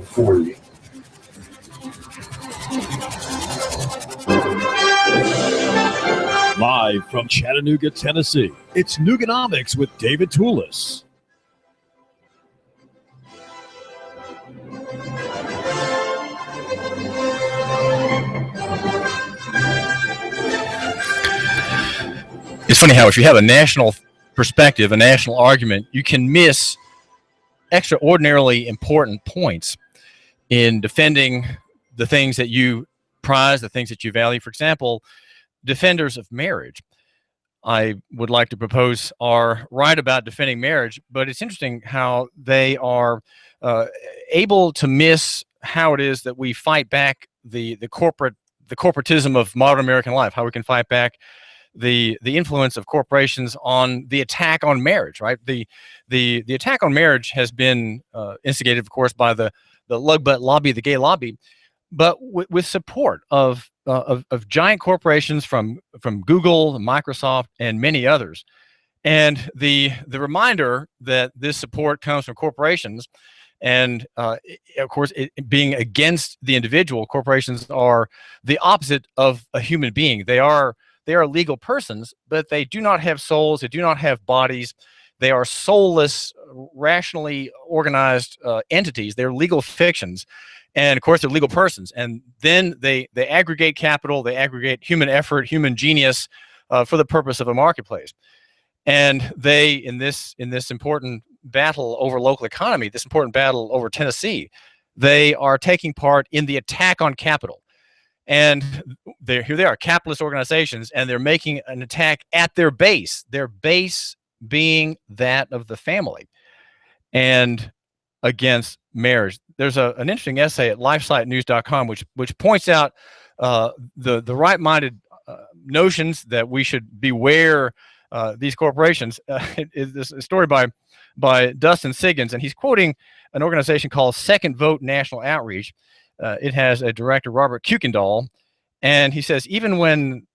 for you. Live from Chattanooga, Tennessee, it's Nuganomics with David Toulis. It's funny how if you have a national perspective, a national argument, you can miss extraordinarily important points in defending the things that you prize, the things that you value. For example, defenders of marriage, I would like to propose, are right about defending marriage, but it's interesting how they are able to miss how it is that we fight back the corporatism of modern American life, how we can fight back the influence of corporations on the attack on marriage, right? The attack on marriage has been instigated, of course, by the lug butt lobby, the gay lobby, but with support of giant corporations from Google, Microsoft, and many others. And the reminder that this support comes from corporations, and of course, it being against the individual. Corporations are the opposite of a human being. They are legal persons, but they do not have souls. They do not have bodies. They are soulless, rationally organized entities. They're legal fictions. And of course, they're legal persons. And then they aggregate capital, they aggregate human effort, human genius for the purpose of a marketplace. And they, in this important battle over local economy, this important battle over Tennessee, they are taking part in the attack on capital. And here they are, capitalist organizations, and they're making an attack at their base being that of the family, and against marriage. There's an interesting essay at lifesitenews.com which points out the right-minded notions that we should beware these corporations. It's a story by Dustin Siggins, and he's quoting an organization called Second Vote National Outreach. It has a director, Robert Kuykendall, and he says even when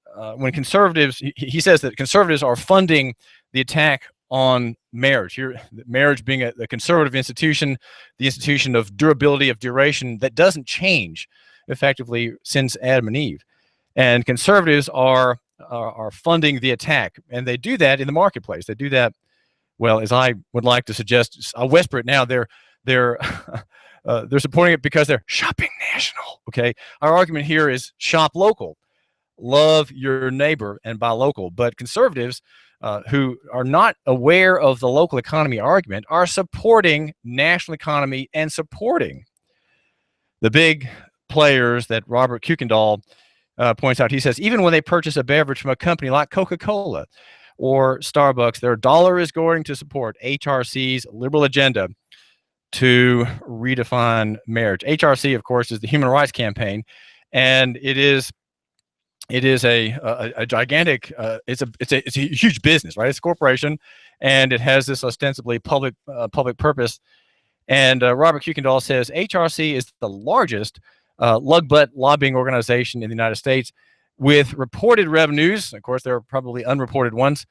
conservatives, he says that conservatives are funding the attack on marriage. Here, marriage being a conservative institution, the institution of durability, of duration that doesn't change effectively since Adam and Eve, and conservatives are funding the attack, and they do that in the marketplace. They do that, well, as I would like to suggest. I'll whisper it now. They're supporting it because they're shopping national. Okay, our argument here is shop local, love your neighbor, and buy local. But conservatives who are not aware of the local economy argument are supporting national economy and supporting the big players that Robert Kuykendall points out. He says even when they purchase a beverage from a company like Coca-Cola or Starbucks, their dollar is going to support HRC's liberal agenda to redefine marriage. HRC, of course, is the Human Rights Campaign, and it is a gigantic, it's a huge business, right? It's a corporation, and it has this ostensibly public purpose. And Robert Kuykendall says HRC is the largest lug butt lobbying organization in the United States, with reported revenues, of course there are probably unreported ones,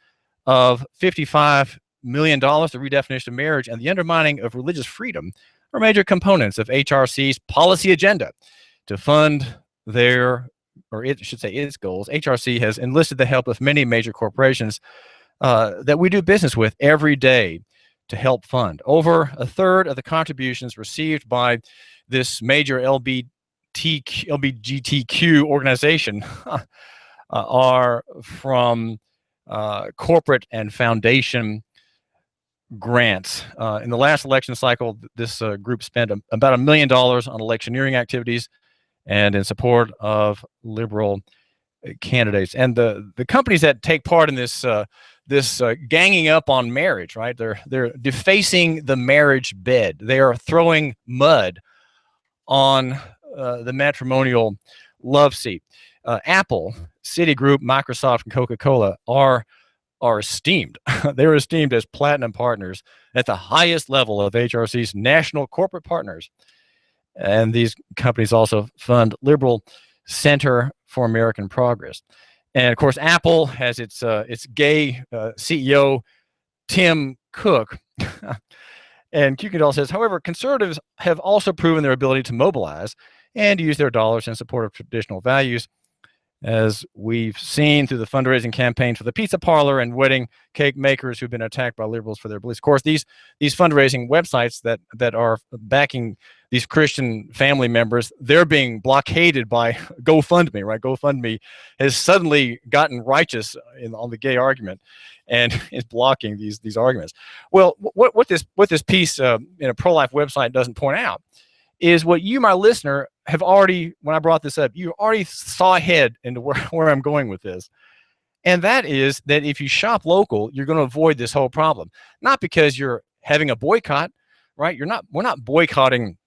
of $55 million. The redefinition of marriage and the undermining of religious freedom are major components of HRC's policy agenda to fund their, or it should say its goals. HRC has enlisted the help of many major corporations that we do business with every day to help fund. Over a third of the contributions received by this major LGBTQ organization are from corporate and foundation grants. In the last election cycle, this group spent about $1 million on electioneering activities and in support of liberal candidates. And the companies that take part in this ganging up on marriage, right? They're defacing the marriage bed. They are throwing mud on the matrimonial love seat. Apple, Citigroup, Microsoft, and Coca-Cola are esteemed. They're esteemed as platinum partners at the highest level of HRC's national corporate partners. And these companies also fund Liberal Center for American Progress. And of course, Apple has its gay CEO, Tim Cook. And Kuykendall says, however, conservatives have also proven their ability to mobilize and use their dollars in support of traditional values, as we've seen through the fundraising campaign for the pizza parlor and wedding cake makers who've been attacked by liberals for their beliefs. Of course, these fundraising websites that are backing these Christian family members, they're being blockaded by GoFundMe, right? GoFundMe has suddenly gotten righteous on the gay argument and is blocking these arguments. Well, what this piece in a pro-life website doesn't point out is what you, my listener, have already, when I brought this up, you already saw ahead into where I'm going with this. And that is that if you shop local, you're going to avoid this whole problem. Not because you're having a boycott, right? We're not boycotting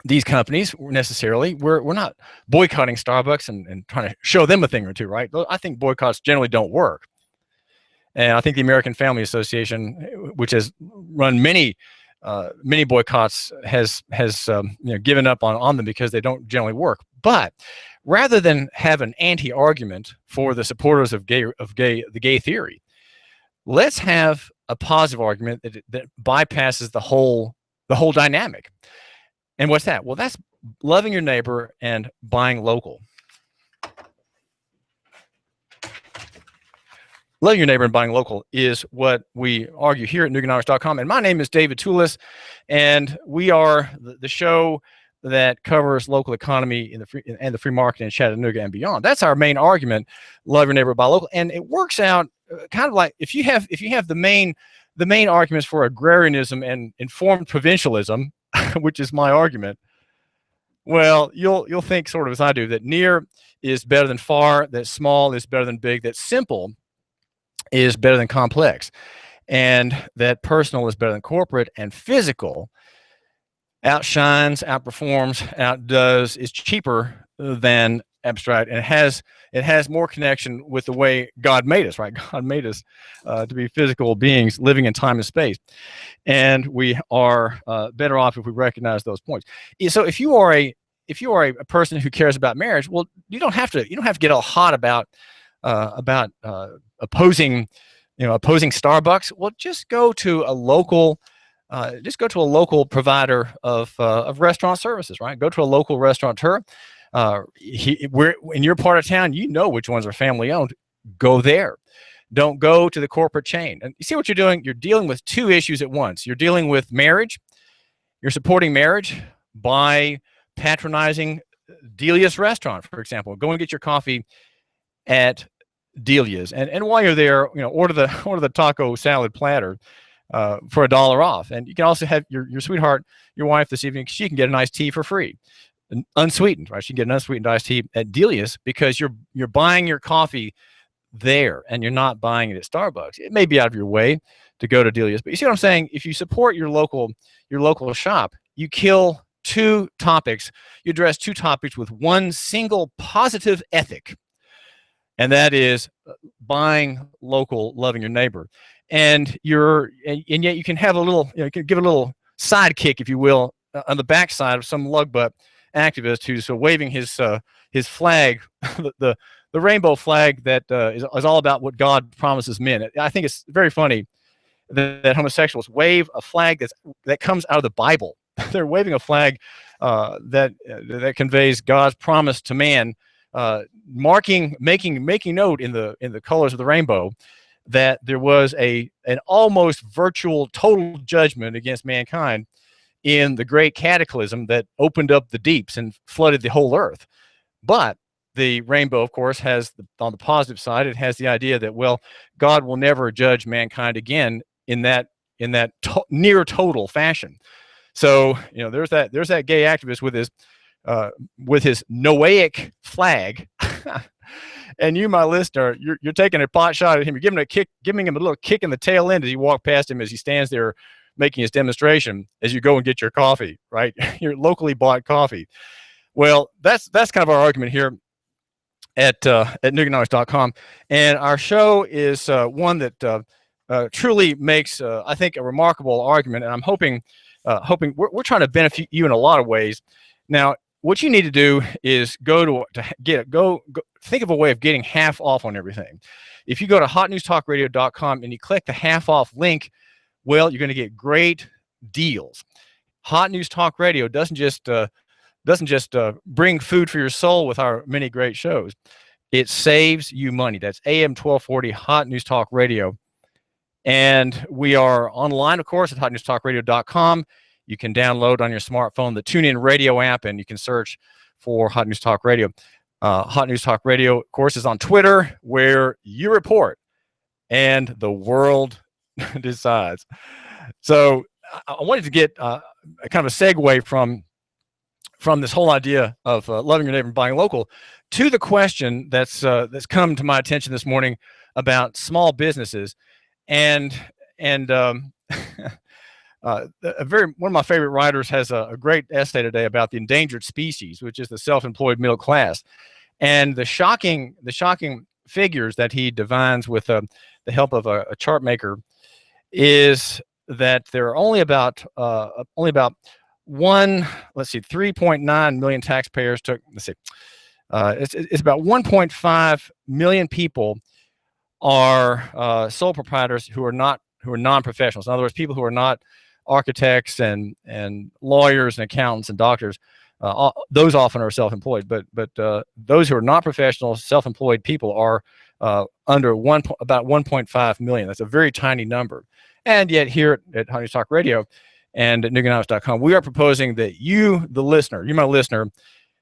these companies necessarily. We're not boycotting Starbucks and trying to show them a thing or two, right? I think boycotts generally don't work. And I think the American Family Association, which has run many boycotts, has given up on them because they don't generally work. But rather than have an anti-argument for the supporters of the gay theory, let's have a positive argument that bypasses the whole dynamic. And what's that? Well, that's loving your neighbor and buying local. Loving your neighbor and buying local is what we argue here at Nuganomics.com. And my name is David Toulis, and we are the show that covers local economy and the free market in Chattanooga and beyond. That's our main argument: love your neighbor, buy local. And it works out kind of like if you have the main arguments for agrarianism and informed provincialism, which is my argument. Well, you'll think sort of as I do, that near is better than far, that small is better than big, that simple is better than complex, and that personal is better than corporate, and physical outshines, outperforms, outdoes, is cheaper than abstract, and it has more connection with the way God made us, right? God made us to be physical beings living in time and space, and we are better off if we recognize those points. So if you are a person who cares about marriage, well, you don't have to get all hot about opposing Starbucks. Well, just go to a local provider of restaurant services, right? Go to a local restaurateur. We're in your part of town, you know which ones are family owned. Go there. Don't go to the corporate chain. And you see what you're doing? You're dealing with two issues at once. You're dealing with marriage. You're supporting marriage by patronizing Delia's restaurant, for example. Go and get your coffee at Delia's, and while you're there, order the taco salad platter for $1 off. And you can also have your sweetheart, your wife, this evening. She can get an iced tea for free, unsweetened, right? She can get an unsweetened iced tea at Delia's because you're buying your coffee there, and you're not buying it at Starbucks. It may be out of your way to go to Delia's, but you see what I'm saying? If you support your local shop, you kill two topics. You address two topics with one single positive ethic. And that is buying local, loving your neighbor, and yet you can have a little, you can give a little sidekick, if you will, on the backside of some lug butt activist who's waving his flag, the rainbow flag that is all about what God promises men. I think it's very funny that homosexuals wave a flag that comes out of the Bible. They're waving a flag that conveys God's promise to man. Making note in the colors of the rainbow that there was an almost virtual total judgment against mankind in the great cataclysm that opened up the deeps and flooded the whole earth. But the rainbow, of course, has on the positive side, it has the idea that, well, God will never judge mankind again in that near total fashion. So there's that gay activist with his Noahic flag, and you, my listener, you're taking a pot shot at him. You're giving him a little kick in the tail end as you walk past him as he stands there making his demonstration as you go and get your coffee, right? Your locally bought coffee. Well, that's kind of our argument here at Nuganomics.com, and our show is one that truly makes, I think, a remarkable argument, and I'm hoping we're trying to benefit you in a lot of ways. Now, what you need to do is go think of a way of getting half off on everything. If you go to hotnewstalkradio.com and you click the half off link, well, you're going to get great deals. Hot News Talk Radio doesn't just bring food for your soul with our many great shows. It saves you money. That's AM 1240 Hot News Talk Radio. And we are online, of course, at hotnewstalkradio.com. You can download on your smartphone the TuneIn Radio app, and you can search for Hot News Talk Radio. Hot News Talk Radio, of course, is on Twitter, where you report and the world decides. So I wanted to get a kind of a segue from this whole idea of loving your neighbor and buying local to the question that's come to my attention this morning about small businesses, and one of my favorite writers has a great essay today about the endangered species, which is the self-employed middle class, and the shocking figures that he divines with the help of a chart maker is that there are only about 3.9 million taxpayers took. It's about 1.5 million people are sole proprietors who are non-professionals. In other words, people who are not architects and lawyers and accountants and doctors. Those often are self-employed, but those who are not professional, self-employed people are about 1.5 million. That's a very tiny number. And yet here at Hot News Talk Radio and at Nuganomics.com, we are proposing that you, the listener, you, my listener,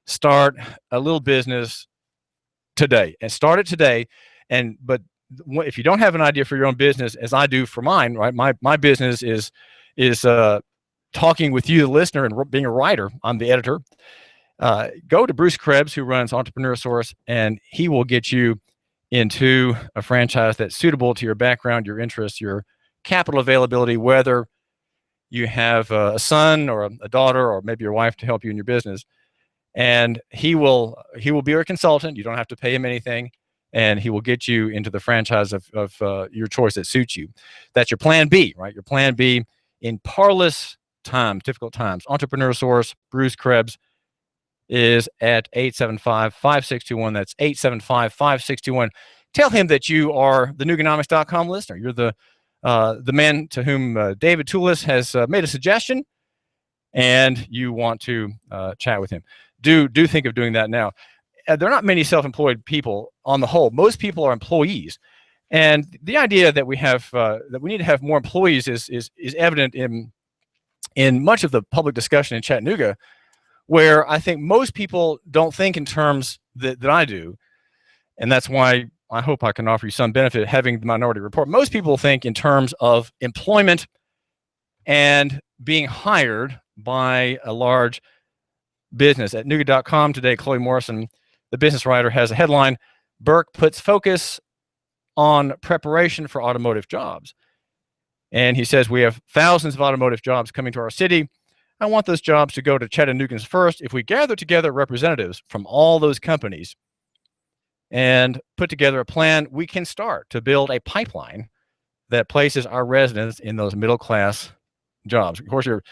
start a little business today, and start it today. But if you don't have an idea for your own business, as I do for mine, right? My business is talking with you, the listener, and being a writer. I'm the editor. Go to Bruce Krebs, who runs Entrepreneur Source, and he will get you into a franchise that's suitable to your background, your interests, your capital availability, whether you have a son or a daughter or maybe your wife to help you in your business. And he will be your consultant. You don't have to pay him anything, and he will get you into the franchise of your choice that suits you. That's your plan B, right? Your plan B in parlous times, difficult times. Entrepreneur Source, Bruce Krebs, is at 875-5621. That's 875-5621. Tell him that you are the Nuganomics.com listener. You're the man to whom David Toulis has made a suggestion, and you want to chat with him. Do think of doing that now. There are not many self-employed people on the whole. Most people are employees, and the idea that we have that we need to have more employees is evident in much of the public discussion in Chattanooga, where I think most people don't think in terms that I do, and that's why I hope I can offer you some benefit having the Minority Report. Most people think in terms of employment and being hired by a large business. At Nuga.com today, Chloe Morrison, the business writer, has a headline: Burke puts focus on preparation for automotive jobs. And he says, we have thousands of automotive jobs coming to our city. I want those jobs to go to Chattanoogans first. If we gather together representatives from all those companies and put together a plan, we can start to build a pipeline that places our residents in those middle-class jobs. Of course, your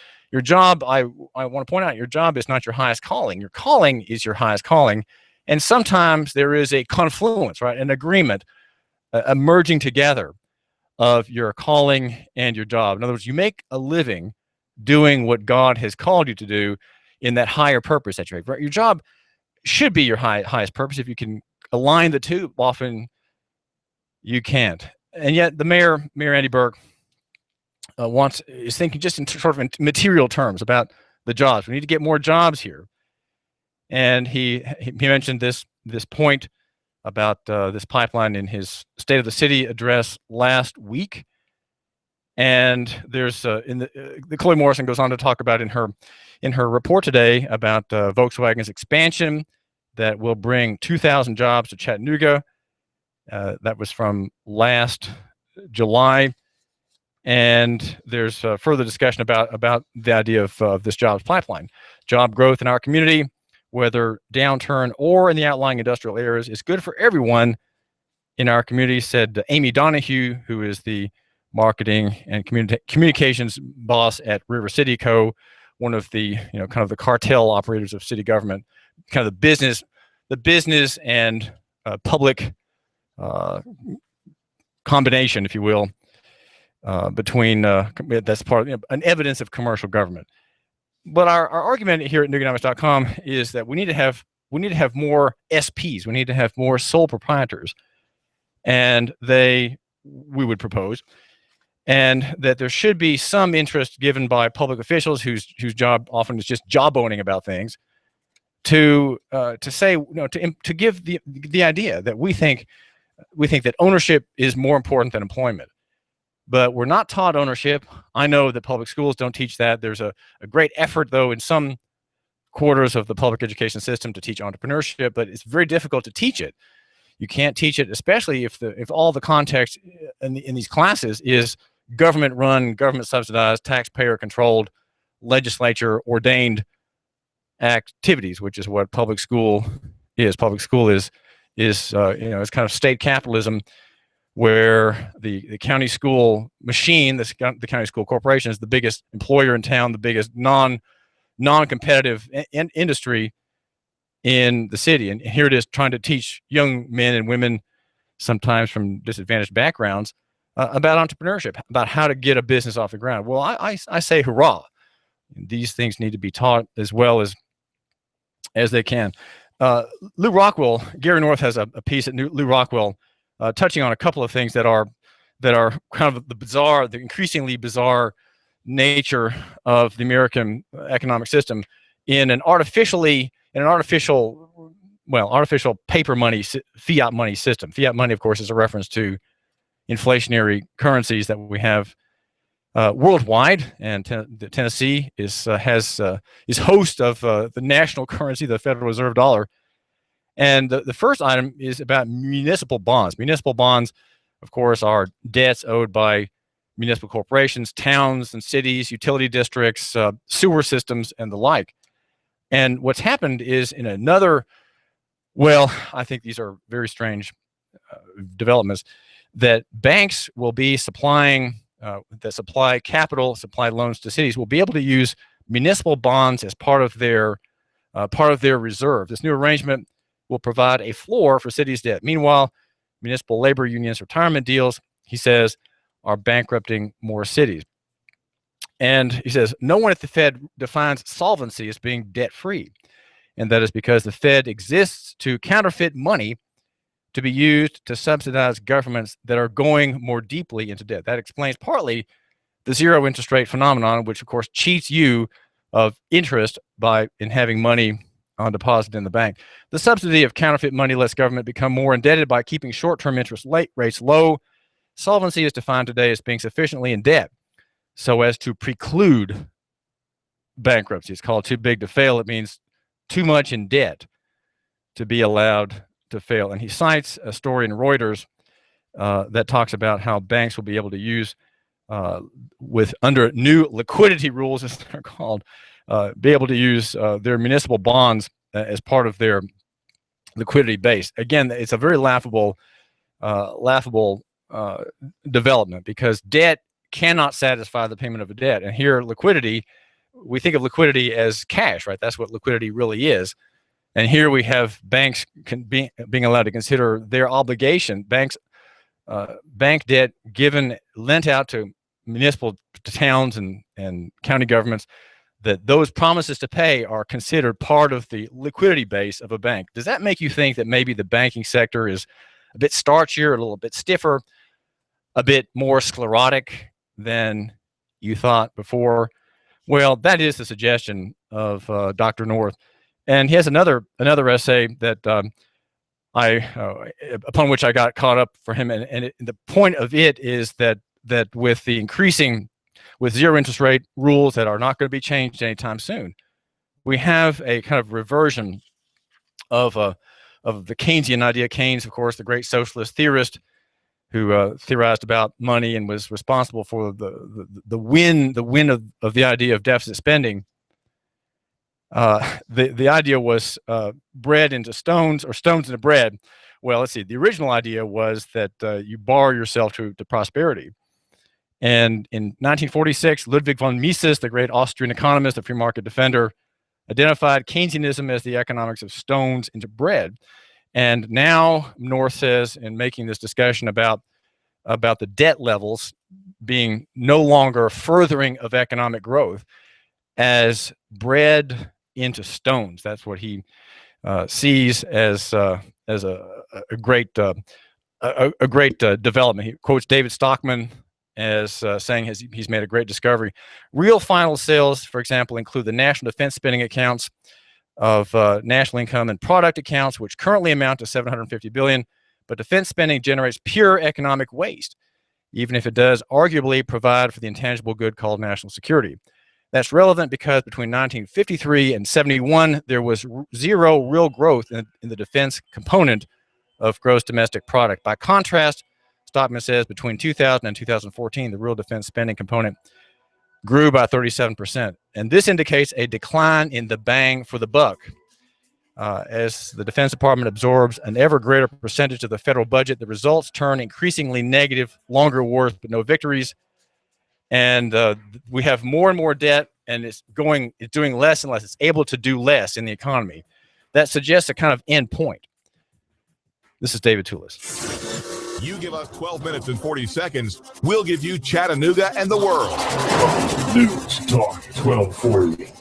job, I want to point out, your job is not your highest calling. Your calling is your highest calling. And sometimes there is a confluence, right? An agreement, a merging together of your calling and your job. In other words, you make a living doing what God has called you to do in that higher purpose that you have. Right? Your job should be your highest purpose. If you can align the two, often you can't. And yet the mayor Andy Burke, is thinking just in sort of in material terms about the jobs. We need to get more jobs here. And he mentioned this point about this pipeline in his State of the City address last week. And there's the Chloe Morrison goes on to talk about in her report today about Volkswagen's expansion that will bring 2,000 jobs to Chattanooga. That was from last July. And there's further discussion about the idea of this jobs pipeline. Job growth in our community, whether downturn or in the outlying industrial areas, is good for everyone in our community, said Amy Donahue, who is the marketing and communications boss at River City Co., one of the kind of the cartel operators of city government, kind of the business and public combination, if you will. that's part of an evidence of commercial government. But our argument here at Nuganomics.com is that we need to have more SPs. We need to have more sole proprietors, and we would propose, and that there should be some interest given by public officials whose job often is just jawboning about things, to say, to give the idea that we think that ownership is more important than employment. But we're not taught ownership. I know that public schools don't teach that. There's a great effort, though, in some quarters of the public education system to teach entrepreneurship, but it's very difficult to teach it. You can't teach it, especially if all the context in these classes is government run, government subsidized, taxpayer controlled, legislature ordained activities, which is what public school is. Public school is it's kind of state capitalism, where the county school machine, the county school corporation, is the biggest employer in town, the biggest non-competitive industry in the city. And here it is trying to teach young men and women, sometimes from disadvantaged backgrounds, about entrepreneurship, about how to get a business off the ground. Well, I say hurrah. These things need to be taught as well as they can. Lew Rockwell, Gary North has a piece at Lew Rockwell touching on a couple of things that are kind of the increasingly bizarre nature of the American economic system in an artificial paper money, fiat money system. Fiat money, of course, is a reference to inflationary currencies that we have worldwide, and Tennessee is host of the national currency, the Federal Reserve dollar. And the first item is about municipal bonds. Municipal bonds, of course, are debts owed by municipal corporations, towns and cities, utility districts, sewer systems, and the like. And what's happened is I think these are very strange developments, that banks will be supply capital, supply loans to cities, will be able to use municipal bonds as part of their reserve. This new arrangement will provide a floor for cities' debt. Meanwhile, municipal labor unions' retirement deals, he says, are bankrupting more cities. And he says, no one at the Fed defines solvency as being debt-free. And that is because the Fed exists to counterfeit money to be used to subsidize governments that are going more deeply into debt. That explains partly the zero interest rate phenomenon, which of course cheats you of interest in having money on deposit in the bank. The subsidy of counterfeit money lets government become more indebted by keeping short-term interest rates low. Solvency is defined today as being sufficiently in debt so as to preclude bankruptcy. It's called too big to fail. It means too much in debt to be allowed to fail. And he cites a story in Reuters that talks about how banks will be able to use, under new liquidity rules, as they're called, be able to use their municipal bonds as part of their liquidity base. Again, it's a very laughable development, because debt cannot satisfy the payment of a debt. And here, liquidity, we think of liquidity as cash, right? That's what liquidity really is. And here we have banks being allowed to consider their obligation, bank debt lent out to to towns and county governments, that those promises to pay are considered part of the liquidity base of a bank. Does that make you think that maybe the banking sector is a bit starchier, a little bit stiffer, a bit more sclerotic than you thought before? Well, that is the suggestion of Dr. North. And he has another essay that upon which I got caught up for him. And the point of it is that with zero interest rate rules that are not going to be changed anytime soon, we have a kind of reversion of the Keynesian idea. Keynes, of course, the great socialist theorist who theorized about money and was responsible for the win of the idea of deficit spending. The idea was bread into stones, or stones into bread. Well, let's see. The original idea was that you borrow yourself to prosperity. And in 1946, Ludwig von Mises, the great Austrian economist, a free market defender, identified Keynesianism as the economics of stones into bread. And now North says, in making this discussion about about the debt levels being no longer furthering of economic growth as bread into stones. That's what he sees as a great development. He quotes David Stockman as saying he's made a great discovery. Real final sales, for example, include the national defense spending accounts of national income and product accounts, which currently amount to $750 billion. But defense spending generates pure economic waste, even if it does arguably provide for the intangible good called national security. That's relevant because between 1953 and 71, there was zero real growth in the defense component of gross domestic product. By contrast, Stockman says between 2000 and 2014, the real defense spending component grew by 37%. And this indicates a decline in the bang for the buck. As the Defense Department absorbs an ever greater percentage of the federal budget, the results turn increasingly negative, longer wars but no victories. And we have more and more debt, and it's doing less and less. It's able to do less in the economy. That suggests a kind of end point. This is David Toulis. You give us 12 minutes and 40 seconds, we'll give you Chattanooga and the world. News Talk 1240.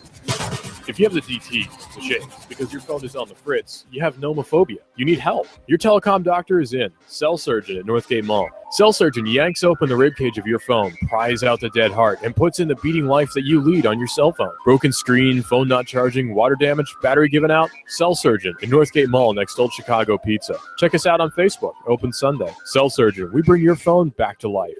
If you have the DT, the shakes, because your phone is on the fritz, you have nomophobia. You need help. Your telecom doctor is in. Cell Surgeon at Northgate Mall. Cell Surgeon yanks open the ribcage of your phone, pries out the dead heart, and puts in the beating life that you lead on your cell phone. Broken screen, phone not charging, water damage, battery given out? Cell Surgeon at Northgate Mall next Old Chicago Pizza. Check us out on Facebook. Open Sunday. Cell Surgeon. We bring your phone back to life.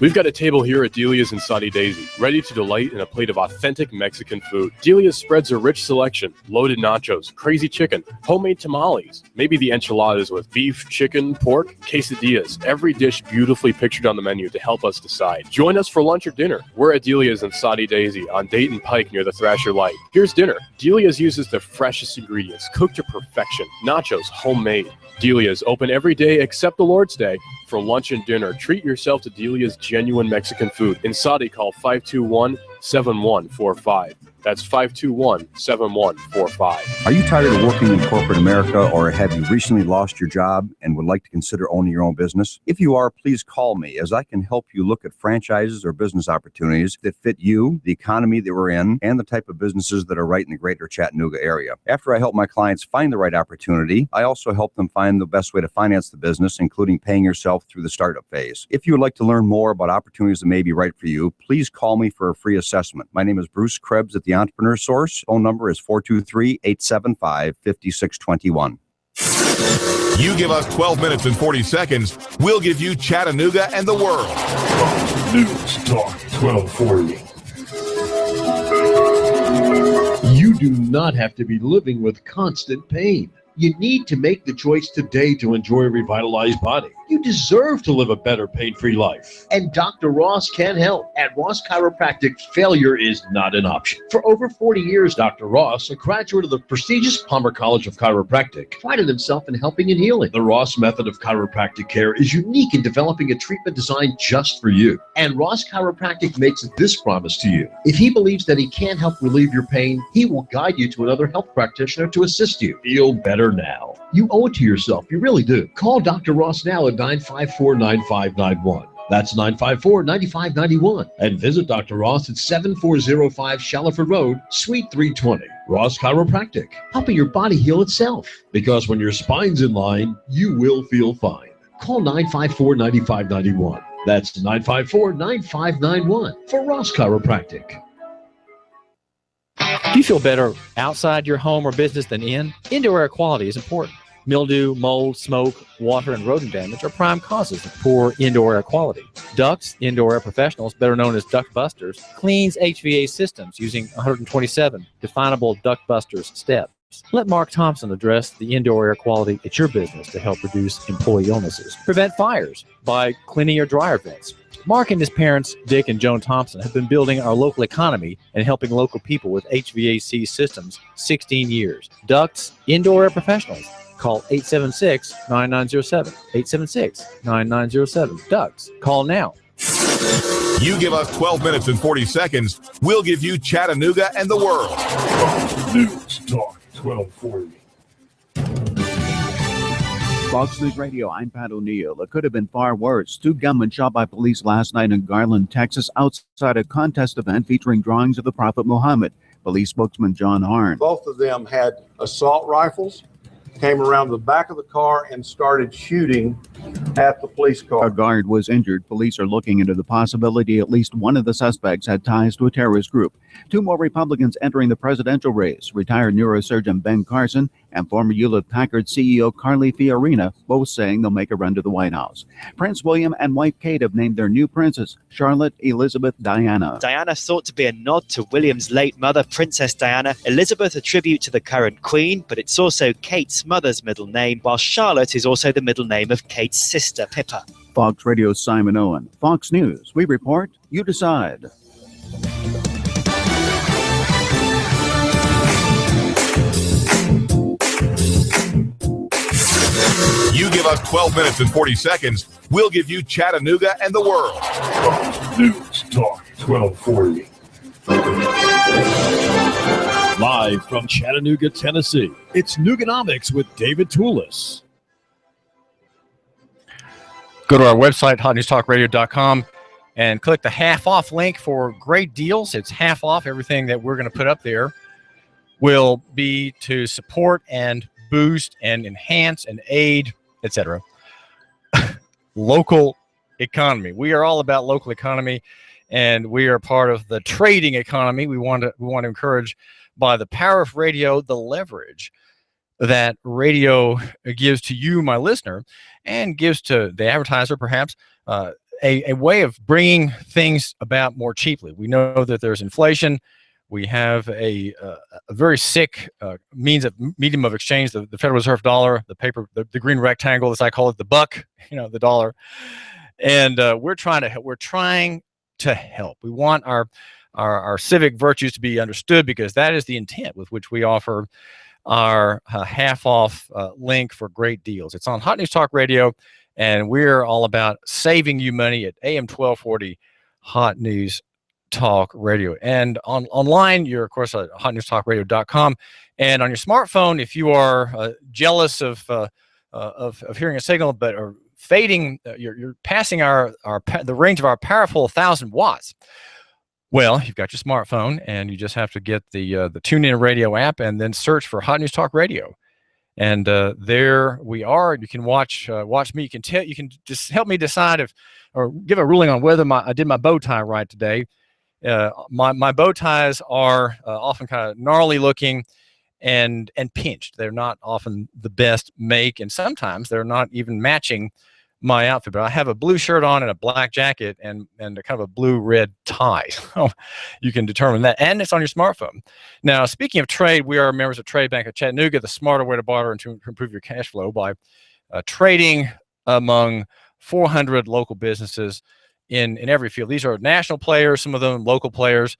We've got a table here at Delia's in Saudi Daisy, ready to delight in a plate of authentic Mexican food. Delia's spreads a rich selection, loaded nachos, crazy chicken, homemade tamales, maybe the enchiladas with beef, chicken, pork, quesadillas, every dish beautifully pictured on the menu to help us decide. Join us for lunch or dinner. We're at Delia's in Saudi Daisy on Dayton Pike near the Thrasher Light. Here's dinner. Delia's uses the freshest ingredients, cooked to perfection. Nachos, homemade. Delia's open every day except the Lord's Day. For lunch and dinner, treat yourself to Delia's genuine Mexican food. In Saudi, call 521-7145. That's 521-7145. Are you tired of working in corporate America, or have you recently lost your job and would like to consider owning your own business? If you are, please call me, as I can help you look at franchises or business opportunities that fit you, the economy that we're in, and the type of businesses that are right in the greater Chattanooga area. After I help my clients find the right opportunity, I also help them find the best way to finance the business, including paying yourself through the startup phase. If you would like to learn more about opportunities that may be right for you, please call me for a free assessment. My name is Bruce Krebs at the Entrepreneur Source. Phone number is 423-875-5621. You give us 12 minutes and 40 seconds, we'll give you Chattanooga and the world. News Talk 1240. You do not have to be living with constant pain. You need to make the choice today to enjoy a revitalized body. You deserve to live a better pain-free life. And Dr. Ross can help. At Ross Chiropractic, failure is not an option. For over 40 years, Dr. Ross, a graduate of the prestigious Palmer College of Chiropractic, prided himself in helping and healing. The Ross method of chiropractic care is unique in developing a treatment designed just for you. And Ross Chiropractic makes this promise to you. If he believes that he can't help relieve your pain, he will guide you to another health practitioner to assist you. Feel better now. You owe it to yourself. You really do. Call Dr. Ross now at 954-9591. That's 954-9591. And visit Dr. Ross at 7405 Shallowford Road, Suite 320. Ross Chiropractic, helping your body heal itself. Because when your spine's in line, you will feel fine. Call 954-9591. That's 954-9591 for Ross Chiropractic. Do you feel better outside your home or business than in? Indoor air quality is important. Mildew, mold, smoke, water, and rodent damage are prime causes of poor indoor air quality. Ducts Indoor Air Professionals, better known as Duct Busters, cleans HVAC systems using 127 definable Duct Busters steps. Let Mark Thompson address the indoor air quality at your business to help reduce employee illnesses. Prevent fires by cleaning your dryer vents. Mark and his parents, Dick and Joan Thompson, have been building our local economy and helping local people with HVAC systems 16 years. Ducts Indoor Air Professionals. Call 876-9907. 876-9907. Ducts. Call now. You give us 12 minutes and 40 seconds, we'll give you Chattanooga and the world. News Talk 1240. Fox News Radio, I'm Pat O'Neill. It could have been far worse. Two gunmen shot by police last night in Garland, Texas, outside a contest event featuring drawings of the Prophet Muhammad. Police spokesman John Harn. Both of them had assault rifles, came around the back of the car and started shooting at the police car. A guard was injured. Police are looking into the possibility at least one of the suspects had ties to a terrorist group. Two more Republicans entering the presidential race, retired neurosurgeon Ben Carson and former Hewlett-Packard CEO Carly Fiorina, both saying they'll make a run to the White House. Prince William and wife Kate have named their new princes, Charlotte Elizabeth Diana. Diana thought to be a nod to William's late mother, Princess Diana. Elizabeth a tribute to the current queen, but it's also Kate's mother's middle name, while Charlotte is also the middle name of Kate's sister, Pippa. Fox Radio's Simon Owen. Fox News. We report, you decide. You give us 12 minutes and 40 seconds, we'll give you Chattanooga and the world. Fox News Talk 1240. Live from Chattanooga, Tennessee, it's Nooganomics with David Toulis. Go to our website, hotnewstalkradio.com, and click the half-off link for great deals. It's half off. Everything that we're going to put up there will be to support and boost and enhance and aid, etc. Local economy. We are all about local economy, and we are part of the trading economy. We want to encourage, by the power of radio, the leverage that radio gives to you, my listener, and gives to the advertiser, perhaps, a way of bringing things about more cheaply. We know that there's inflation. We have a very sick medium of exchange, the Federal Reserve dollar, the paper, the green rectangle, as I call it, the buck, the dollar. And we're trying to help. We want our civic virtues to be understood, because that is the intent with which we offer our half-off link for great deals. It's on Hot News Talk Radio, and we're all about saving you money at AM 1240 Hot News Talk Radio. And online, you're, of course, at hotnewstalkradio.com. And on your smartphone, if you are jealous of hearing a signal but are fading, you're passing the range of our powerful 1,000 watts. Well, you've got your smartphone, and you just have to get the TuneIn Radio app and then search for Hot News Talk Radio. And there we are. You can watch me. You can just help me decide or give a ruling on whether I did my bow tie right today. My bow ties are often kind of gnarly looking and pinched. They're not often the best make, and sometimes they're not even matching my outfit. But I have a blue shirt on and a black jacket and a kind of a blue-red tie. So you can determine that, and it's on your smartphone. Now, speaking of trade, we are members of Trade Bank of Chattanooga, the smarter way to barter and to improve your cash flow by trading among 400 local businesses in every field. These are national players, some of them local players,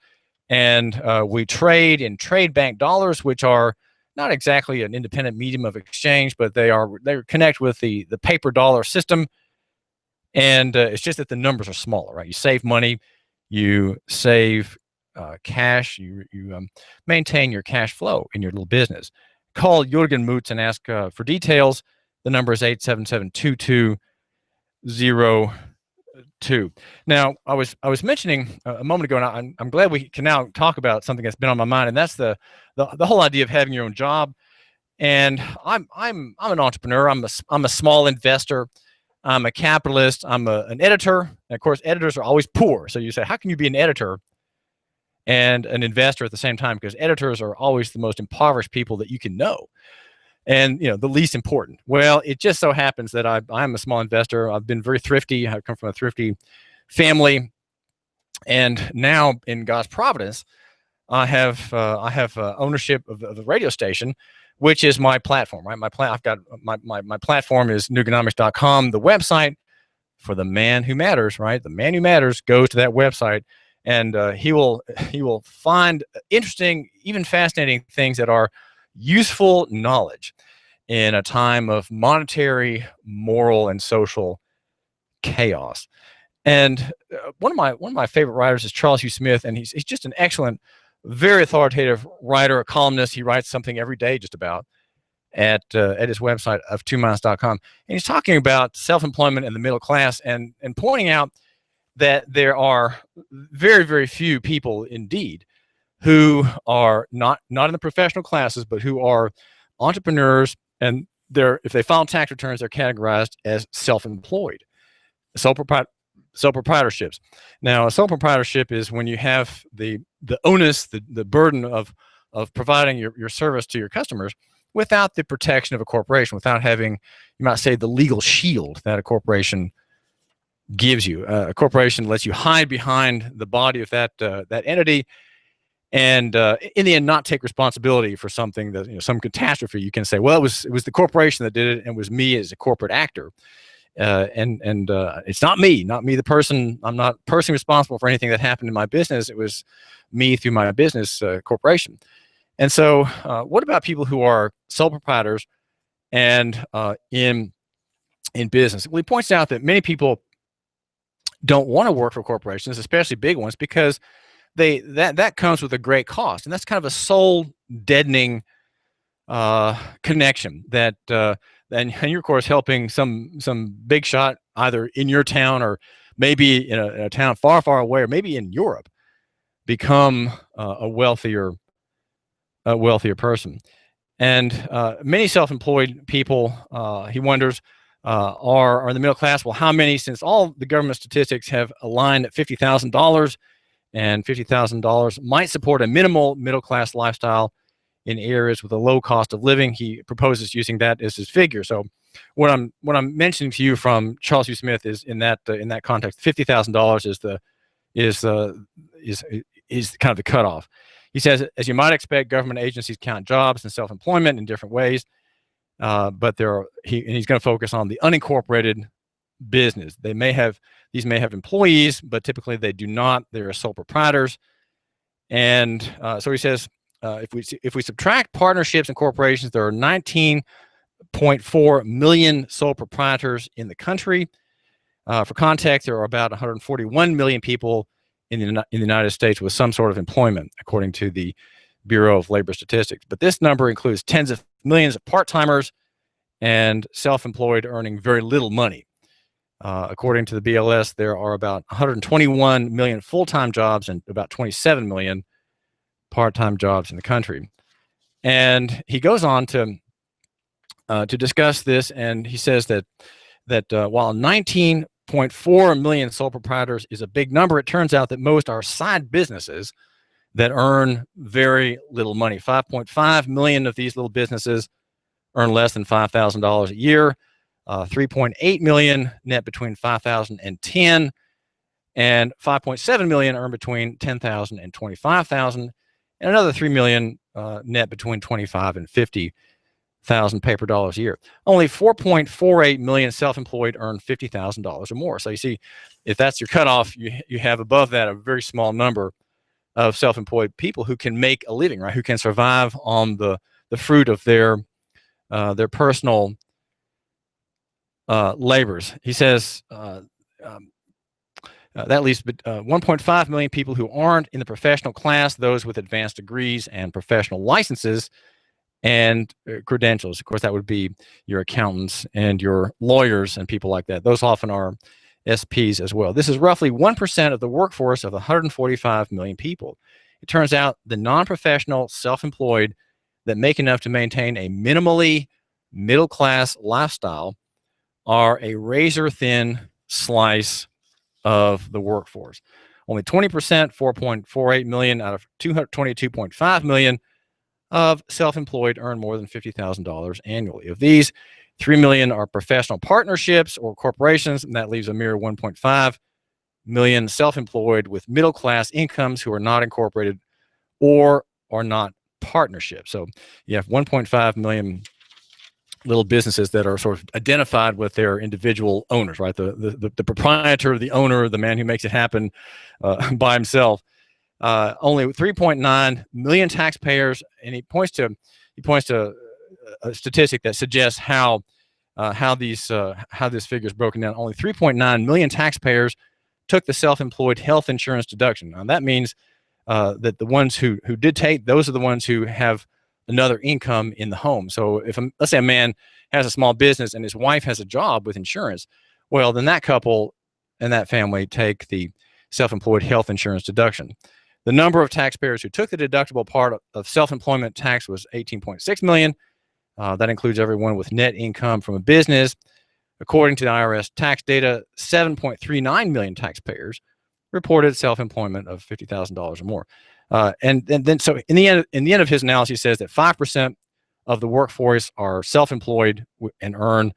and we trade in trade bank dollars, which are not exactly an independent medium of exchange, but they connect with the paper dollar system, and it's just that the numbers are smaller, right? You save money, you save cash, you maintain your cash flow in your little business. Call Jürgen Mutz and ask for details. The number is 877-220-02. Now, I was mentioning a moment ago, and I'm glad we can now talk about something that's been on my mind, and that's the whole idea of having your own job. And I'm an entrepreneur. I'm a small investor. I'm a capitalist. I'm an editor. And of course, editors are always poor. So you say, how can you be an editor and an investor at the same time? Because editors are always the most impoverished people that you can know, and the least important. Well, it just so happens that I'm a small investor. I've been very thrifty. I come from a thrifty family, and now in God's providence, I have ownership of the radio station, which is my platform. Right, my platform is Nooganomics.com. The website for the man who matters. Right, the man who matters goes to that website, and he will find interesting, even fascinating things that are useful knowledge in a time of monetary, moral, and social chaos. And one of my favorite writers is Charles Hugh Smith, and he's just an excellent, very authoritative writer, a columnist. He writes something every day just about. at his website of 2miles.com. And he's talking about self-employment in the middle class and pointing out that there are very, very few people indeed who are not in the professional classes, but who are entrepreneurs, and if they file tax returns, they're categorized as self-employed, sole proprietorships. Now, a sole proprietorship is when you have the onus, the burden of providing your service to your customers without the protection of a corporation, without having, you might say, the legal shield that a corporation gives you. A corporation lets you hide behind the body of that entity, and in the end, not take responsibility for something that, some catastrophe. You can say, well, it was the corporation that did it, and it was me as a corporate actor, and it's not me, the person. I'm not personally responsible for anything that happened in my business. It was me through my business corporation. And so, what about people who are sole proprietors and in business? Well, he points out that many people don't want to work for corporations, especially big ones, because that comes with a great cost, and that's kind of a soul deadening connection that and you're of course helping some big shot either in your town or maybe in a town far, far away, or maybe in Europe, become a wealthier person. And many self-employed people, he wonders, are in the middle class. Well, how many, since all the government statistics have aligned at $50,000, and $50,000 might support a minimal middle-class lifestyle in areas with a low cost of living. He proposes using that as his figure. So what I'm mentioning to you from Charles Hugh Smith is in that context, $50,000 is kind of the cutoff. He says, as you might expect, government agencies count jobs and self-employment in different ways, but he's going to focus on the unincorporated business. These may have employees, but typically they do not. They're sole proprietors, and so he says, if we subtract partnerships and corporations, there are 19.4 million sole proprietors in the country. For context, there are about 141 million people in the United States with some sort of employment, according to the Bureau of Labor Statistics. But this number includes tens of millions of part-timers and self-employed earning very little money. According to the BLS, there are about 121 million full-time jobs and about 27 million part-time jobs in the country. And he goes on to discuss this, and he says that while 19.4 million sole proprietors is a big number, it turns out that most are side businesses that earn very little money. 5.5 million of these little businesses earn less than $5,000 a year. 3.8 million net between $5,000 and $10,000, and 5.7 million earn between $10,000 and $25,000, and another 3 million net between $25,000 and $50,000 paper dollars a year. Only 4.48 million self-employed earn $50,000 or more. So you see, if that's your cutoff, you have above that a very small number of self-employed people who can make a living, right? Who can survive on the fruit of their personal labors. He says that leaves 1.5 million people who aren't in the professional class, those with advanced degrees and professional licenses and credentials. Of course, that would be your accountants and your lawyers and people like that. Those often are SPs as well. This is roughly 1% of the workforce of 145 million people. It turns out the non-professional self-employed that make enough to maintain a minimally middle-class lifestyle are a razor-thin slice of the workforce. Only 20%, 4.48 million out of 222.5 million of self-employed earn more than $50,000 annually. Of these, 3 million are professional partnerships or corporations, and that leaves a mere 1.5 million self-employed with middle-class incomes who are not incorporated or are not partnerships. So you have 1.5 million little businesses that are sort of identified with their individual owners, right? The proprietor, the owner, the man who makes it happen by himself. Only 3.9 million taxpayers, and he points to a statistic that suggests how this figure is broken down. Only 3.9 million taxpayers took the self-employed health insurance deduction. Now that means that the ones who did take, those are the ones who have another income in the home. So if let's say a man has a small business and his wife has a job with insurance, well, then that couple and that family take the self-employed health insurance deduction. The number of taxpayers who took the deductible part of self-employment tax was 18.6 million. That includes everyone with net income from a business. According to the IRS tax data, 7.39 million taxpayers reported self-employment of $50,000 or more. And then, so in the end of his analysis, he says that 5% of the workforce are self-employed and earn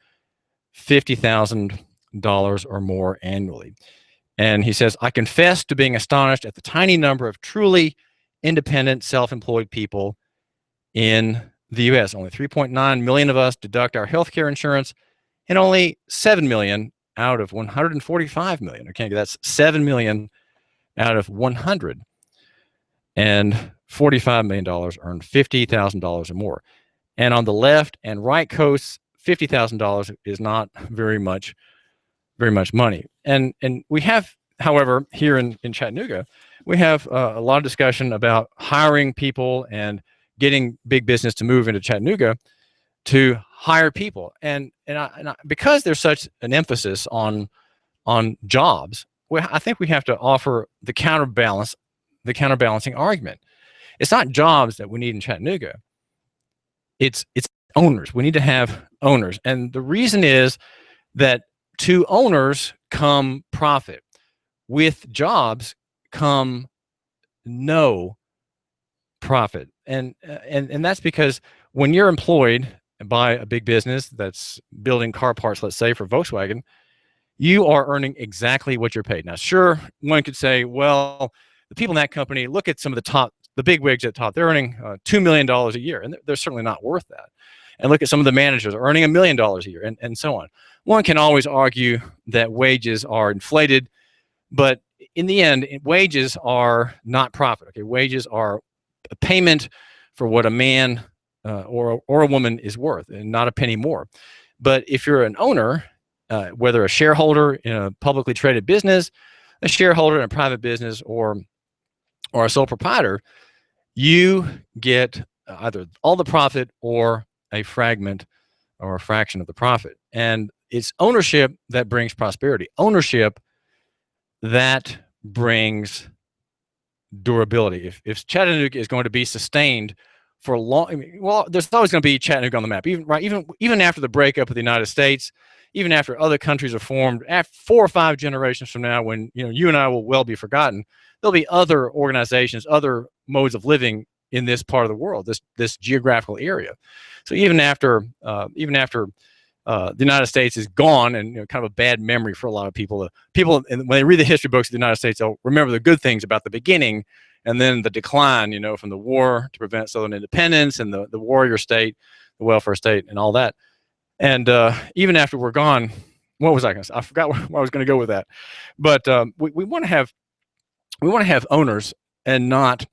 $50,000 or more annually. And he says, I confess to being astonished at the tiny number of truly independent self-employed people in the U.S. Only 3.9 million of us deduct our health care insurance, and only 7 million out of 145 million. Okay, that's 7 million out of 100. And $45 million earn $50,000 or more. And on the left and right coasts, $50,000 is not very much money. And we have, however, here in Chattanooga, we have a lot of discussion about hiring people and getting big business to move into Chattanooga to hire people. And because there's such an emphasis on jobs, I think we have to offer the counterbalancing argument. It's not jobs that we need in Chattanooga. It's owners. We need to have owners. And the reason is that to owners come profit. With jobs come no profit. And that's because when you're employed by a big business that's building car parts, let's say for Volkswagen, you are earning exactly what you're paid. Now, sure, one could say, well, the people in that company, look at some of the big wigs at the top, they're earning $2 million a year, and they're certainly not worth that. And look at some of the managers earning $1 million a year, and so on. One can always argue that wages are inflated, but in the end, wages are not profit. Okay, wages are a payment for what a man or a woman is worth, and not a penny more. But if you're an owner, whether a shareholder in a publicly traded business, a shareholder in a private business, or a sole proprietor, you get either all the profit or a fragment or a fraction of the profit. And it's ownership that brings prosperity. Ownership that brings durability. If Chattanooga is going to be sustained for long, I mean, well, there's always going to be Chattanooga on the map. Even after the breakup of the United States, even after other countries are formed, after 4 or 5 generations from now, when you and I will well be forgotten, there'll be other organizations, other modes of living in this part of the world, this geographical area. So even after the United States is gone, and kind of a bad memory for a lot of people. When they read the history books of the United States, they'll remember the good things about the beginning, and then the decline. From the war to prevent Southern independence, and the warrior state, the welfare state, and all that. And even after we're gone, what was I going to say? I forgot where I was going to go with that. But we want to have owners, and not.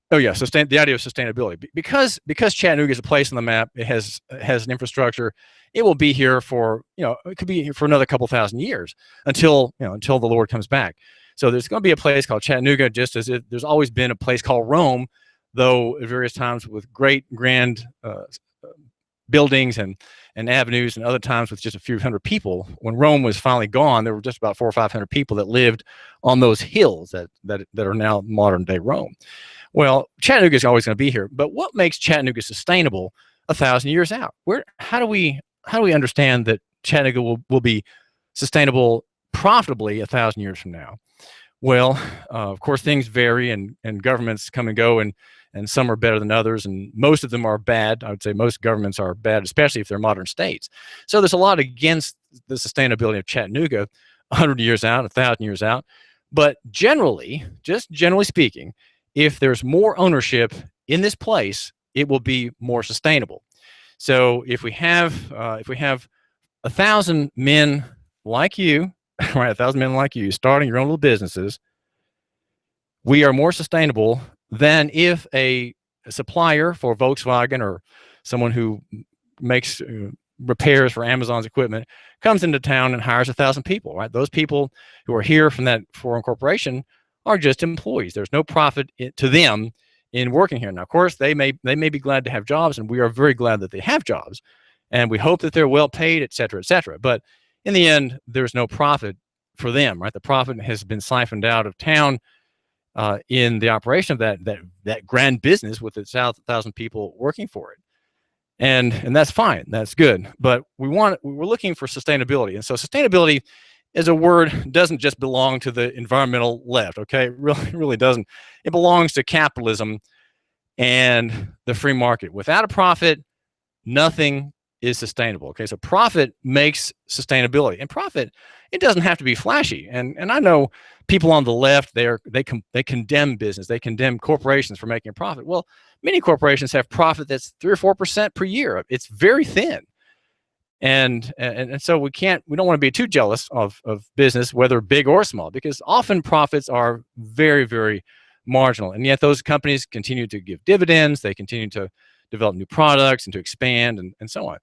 Oh yeah, the idea of sustainability, because Chattanooga is a place on the map. It has an infrastructure. It will be here for it could be here for another couple thousand years until the Lord comes back. So there's going to be a place called Chattanooga, just as there's always been a place called Rome, though at various times with great grand buildings and avenues, and other times with just a few hundred people. When Rome was finally gone, there were just about 400 or 500 people that lived on those hills that are now modern day Rome. Well, Chattanooga is always going to be here, but what makes Chattanooga sustainable 1,000 years out? How do we understand that Chattanooga will be sustainable profitably 1,000 years from now? Well, of course, things vary, and governments come and go, and some are better than others, and most of them are bad. I would say most governments are bad, especially if they're modern states. So there's a lot against the sustainability of Chattanooga 100 years out, 1,000 years out. But generally, just generally speaking, if there's more ownership in this place, it will be more sustainable. So if we have 1,000 men like you, right, 1,000 men like you starting your own little businesses, we are more sustainable than if a supplier for Volkswagen or someone who makes repairs for Amazon's equipment comes into town and hires 1,000 people, right? Those people who are here from that foreign corporation are just employees. There's no profit to them in working here. Now, of course, they may be glad to have jobs, and we are very glad that they have jobs, and we hope that they're well paid, et cetera, et cetera. But in the end, there's no profit for them, right? The profit has been siphoned out of town in the operation of that grand business with its 1,000 people working for it. And that's fine, that's good. But we're looking for sustainability. And so sustainability as a word doesn't just belong to the environmental left, okay? It really doesn't. It belongs to capitalism and the free market. Without a profit, nothing is sustainable, okay? So profit makes sustainability. And profit, it doesn't have to be flashy. And I know people on the left, they condemn business. They condemn corporations for making a profit. Well, many corporations have profit that's 3 or 4% per year. It's very thin. And so we don't want to be too jealous of business, whether big or small, because often profits are very, very marginal. And yet those companies continue to give dividends. They continue to develop new products and to expand and so on.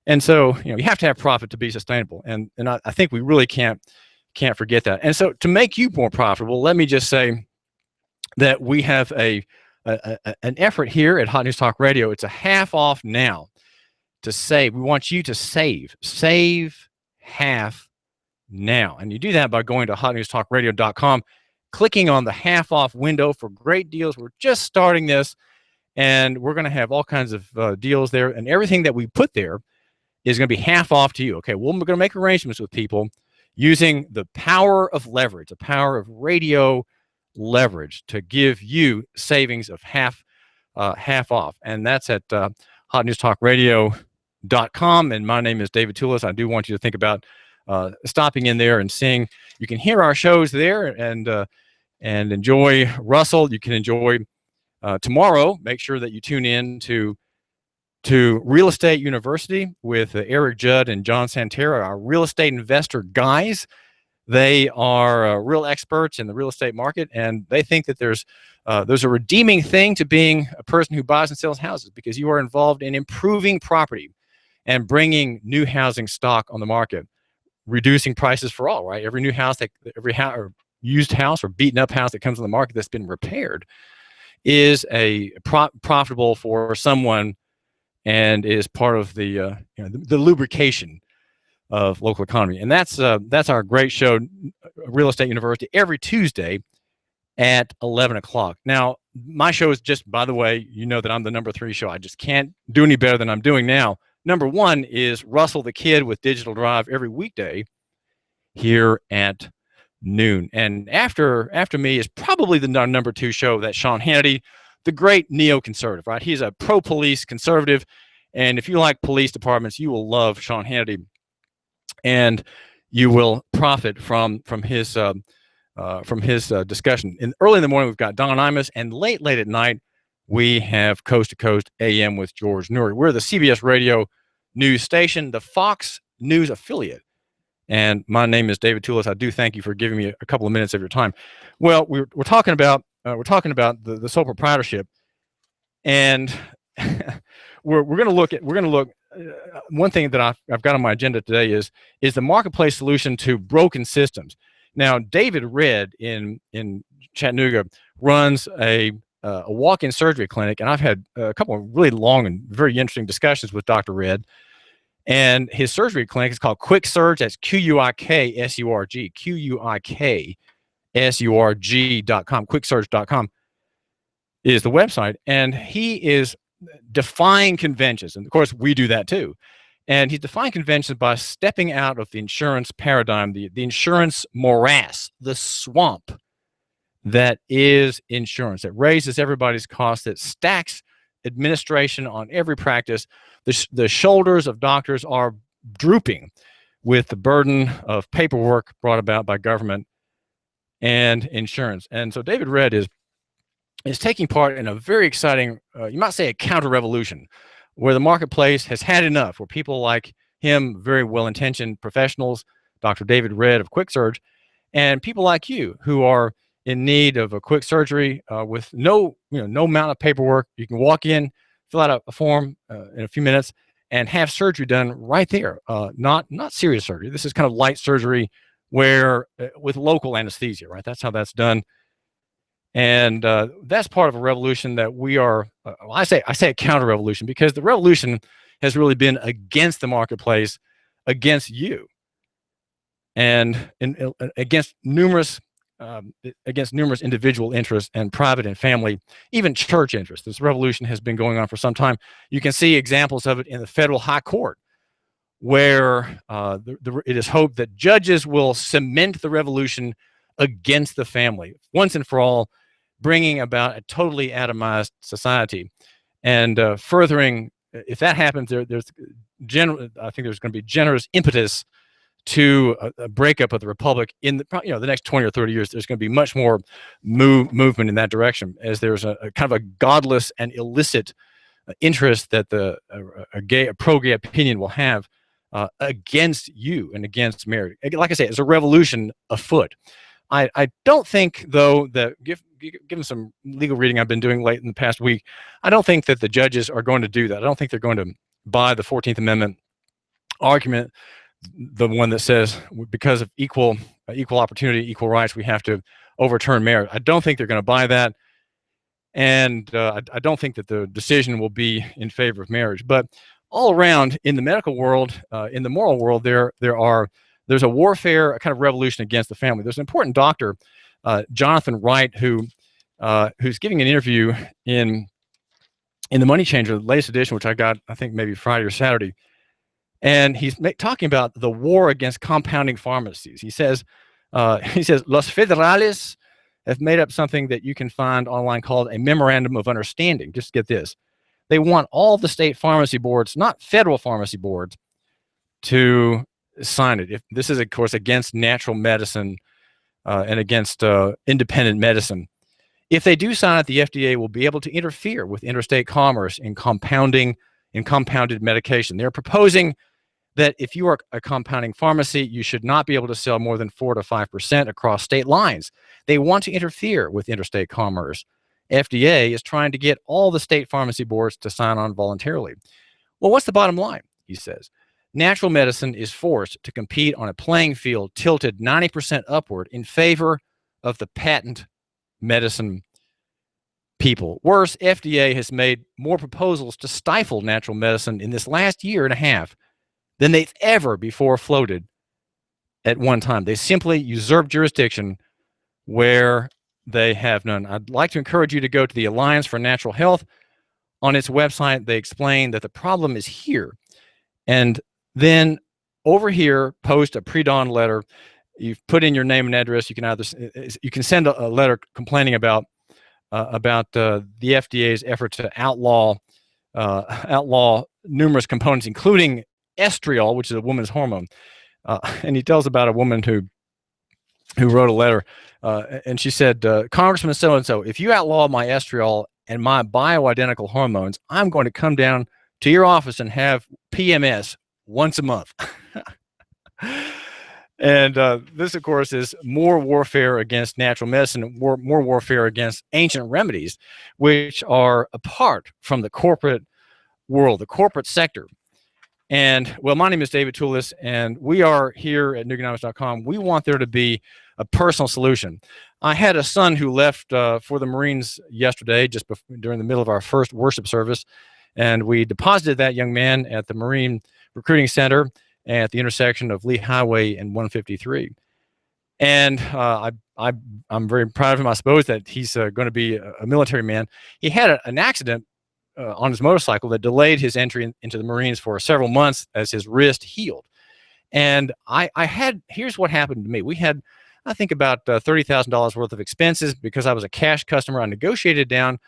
And so, you have to have profit to be sustainable. And I think we really can't forget that. And so to make you more profitable, let me just say that we have an effort here at Hot News Talk Radio. It's a half off now to save. We want you to save half now. And you do that by going to hotnewstalkradio.com, clicking on the half off window for great deals. We're just starting this, and we're going to have all kinds of deals there, and everything that we put there is going to be half off to you. Okay, we're going to make arrangements with people using the power of leverage, the power of radio leverage, to give you savings of half off. And that's at hotnewstalkradio.com. And my name is David Toulis. I do want you to think about stopping in there and seeing. You can hear our shows there and enjoy Russell. You can enjoy tomorrow. Make sure that you tune in to Real Estate University with Eric Judd and John Santera, our real estate investor guys. They are real experts in the real estate market, and they think that there's a redeeming thing to being a person who buys and sells houses, because you are involved in improving property and bringing new housing stock on the market, reducing prices for all, right? Every new house, or used house or beaten up house that comes on the market that's been repaired is profitable for someone, and is part of the lubrication of local economy. And that's our great show, Real Estate University, every Tuesday at 11 o'clock. Now, my show is just, by the way, you know that I'm the number 3 show. I just can't do any better than I'm doing now. Number 1 is Russell the Kid with Digital Drive every weekday here at noon. And after me is probably the number 2 show, that's Sean Hannity, the great neoconservative, right? He's a pro-police conservative, and if you like police departments, you will love Sean Hannity, and you will profit from his discussion. And early in the morning, we've got Don Imus, and late at night, we have Coast to Coast AM with George Noory. We're the CBS Radio news station, the Fox News affiliate. And my name is David Toulis. I do thank you for giving me a couple of minutes of your time. Well, we're talking about the sole proprietorship, and we're going to look. One thing that I've got on my agenda today is the marketplace solution to broken systems. Now, David Redd in Chattanooga runs a walk-in surgery clinic, and I've had a couple of really long and very interesting discussions with Dr. Redd. And his surgery clinic is called Quick Surge. That's QUIKSURG. QUIKSURG.com. QuickSurge.com is the website, and he is defying conventions, and of course we do that too. And he's defying conventions by stepping out of the insurance paradigm, the insurance morass, the swamp that is insurance, that raises everybody's costs, that stacks administration on every practice. The shoulders of doctors are drooping with the burden of paperwork brought about by government and insurance. And so David Redd is taking part in a very exciting, you might say a counter-revolution, where the marketplace has had enough, where people like him, very well-intentioned professionals, Dr. David Redd of Quick Surge, and people like you who are in need of a quick surgery with no amount of paperwork. You can walk in, fill out a form in a few minutes, and have surgery done right there. Not serious surgery. This is kind of light surgery where with local anesthesia, right? That's how that's done. And that's part of a revolution that we are, I say a counter-revolution, because the revolution has really been against the marketplace, against you, and against numerous individual interests and private and family, even church interests. This revolution has been going on for some time. You can see examples of it in the federal high court, where it is hoped that judges will cement the revolution against the family once and for all, bringing about a totally atomized society. And furthering, if that happens, I think there's going to be generous impetus to a breakup of the republic in the next 20 or 30 years. There's going to be much more movement in that direction, as there's a kind of a godless and illicit interest that a pro-gay opinion will have against you and against marriage. Like I say, it's a revolution afoot. I don't think, though, that given some legal reading I've been doing late in the past week, I don't think that the judges are going to do that. I don't think they're going to buy the 14th Amendment argument, the one that says because of equal opportunity, equal rights, we have to overturn marriage. I don't think they're going to buy that, and I don't think that the decision will be in favor of marriage. But all around in the medical world, in the moral world, there's a warfare, a kind of revolution against the family. There's an important doctor, Jonathan Wright, who's giving an interview in the Money Changer, the latest edition, which I got, I think maybe Friday or Saturday. And he's talking about the war against compounding pharmacies. He says, Los Federales have made up something that you can find online called a Memorandum of Understanding. Just get this. They want all the state pharmacy boards, not federal pharmacy boards, to sign it. This is, of course, against natural medicine and against independent medicine. If they do sign it, the FDA will be able to interfere with interstate commerce in compounded medication. They're proposing that if you are a compounding pharmacy, you should not be able to sell more than 4 to 5% across state lines. They want to interfere with interstate commerce. FDA is trying to get all the state pharmacy boards to sign on voluntarily. Well, what's the bottom line? He says, natural medicine is forced to compete on a playing field tilted 90% upward in favor of the patent medicine people. Worse, FDA has made more proposals to stifle natural medicine in this last year and a half than they've ever before floated at one time. They simply usurp jurisdiction where they have none. I'd like to encourage you to go to the Alliance for Natural Health. On its website, they explain that the problem is here. And then over here, post a pre-dawn letter. You've put in your name and address. You can send a letter complaining about the FDA's effort to outlaw numerous components, including estriol, which is a woman's hormone. And he tells about a woman who wrote a letter, and she said, Congressman so-and-so, if you outlaw my estriol and my bioidentical hormones, I'm going to come down to your office and have PMS once a month. And this, of course, is more warfare against natural medicine, more warfare against ancient remedies, which are apart from the corporate world, the corporate sector. And, well, my name is David Toulis, and we are here at Nuganomics.com. We want there to be a personal solution. I had a son who left for the Marines yesterday, just during the middle of our first worship service, and we deposited that young man at the Marine Recruiting Center at the intersection of Lee Highway and 153. And I'm very proud of him. I suppose that he's going to be a military man. He had an accident on his motorcycle that delayed his entry into the Marines for several months as his wrist healed. And here's what happened to me. We had, I think, about $30,000 worth of expenses because I was a cash customer. I negotiated down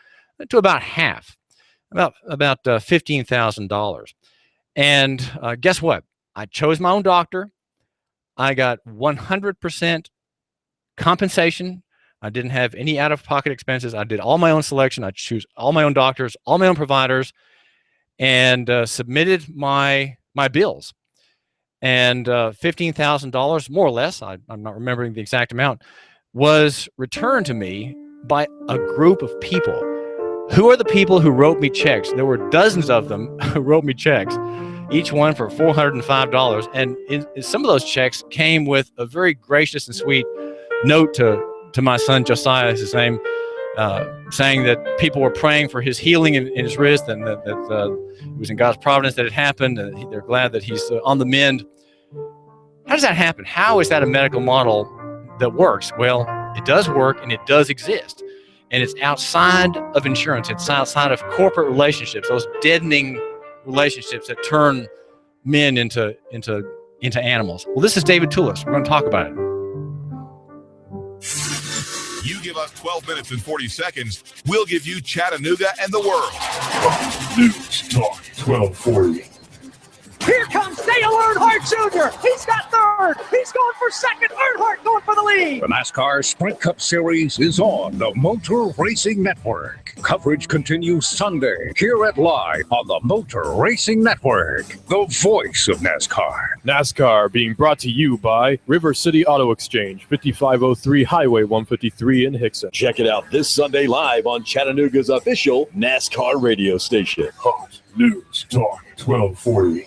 to about half, about $15,000. And guess what? I chose my own doctor. I got 100% compensation. I didn't have any out-of-pocket expenses. I did all my own selection. I choose all my own doctors, all my own providers, and submitted my bills. And $15,000, more or less, I'm not remembering the exact amount, was returned to me by a group of people. Who are the people who wrote me checks? There were dozens of them who wrote me checks, each one for $405. And some of those checks came with a very gracious and sweet note to my son Josiah, is his name, saying that people were praying for his healing in his wrist, and that it was in God's providence that it happened, and they're glad that he's on the mend. How does that happen? How is that a medical model that works? Well, it does work, and it does exist. And it's outside of insurance. It's outside of corporate relationships, those deadening relationships that turn men into animals. Well, this is David Toulis. We're going to talk about it. You give us 12 minutes and 40 seconds, we'll give you Chattanooga and the world. News Talk 1240. Here comes Dale Earnhardt Jr. He's got third. He's going for second. Earnhardt going for the lead. The NASCAR Sprint Cup Series is on the Motor Racing Network. Coverage continues Sunday here at Live on the Motor Racing Network, the voice of NASCAR. NASCAR being brought to you by River City Auto Exchange, 5503 Highway 153 in Hickson. Check it out this Sunday live on Chattanooga's official NASCAR radio station. Hot News Talk 1240.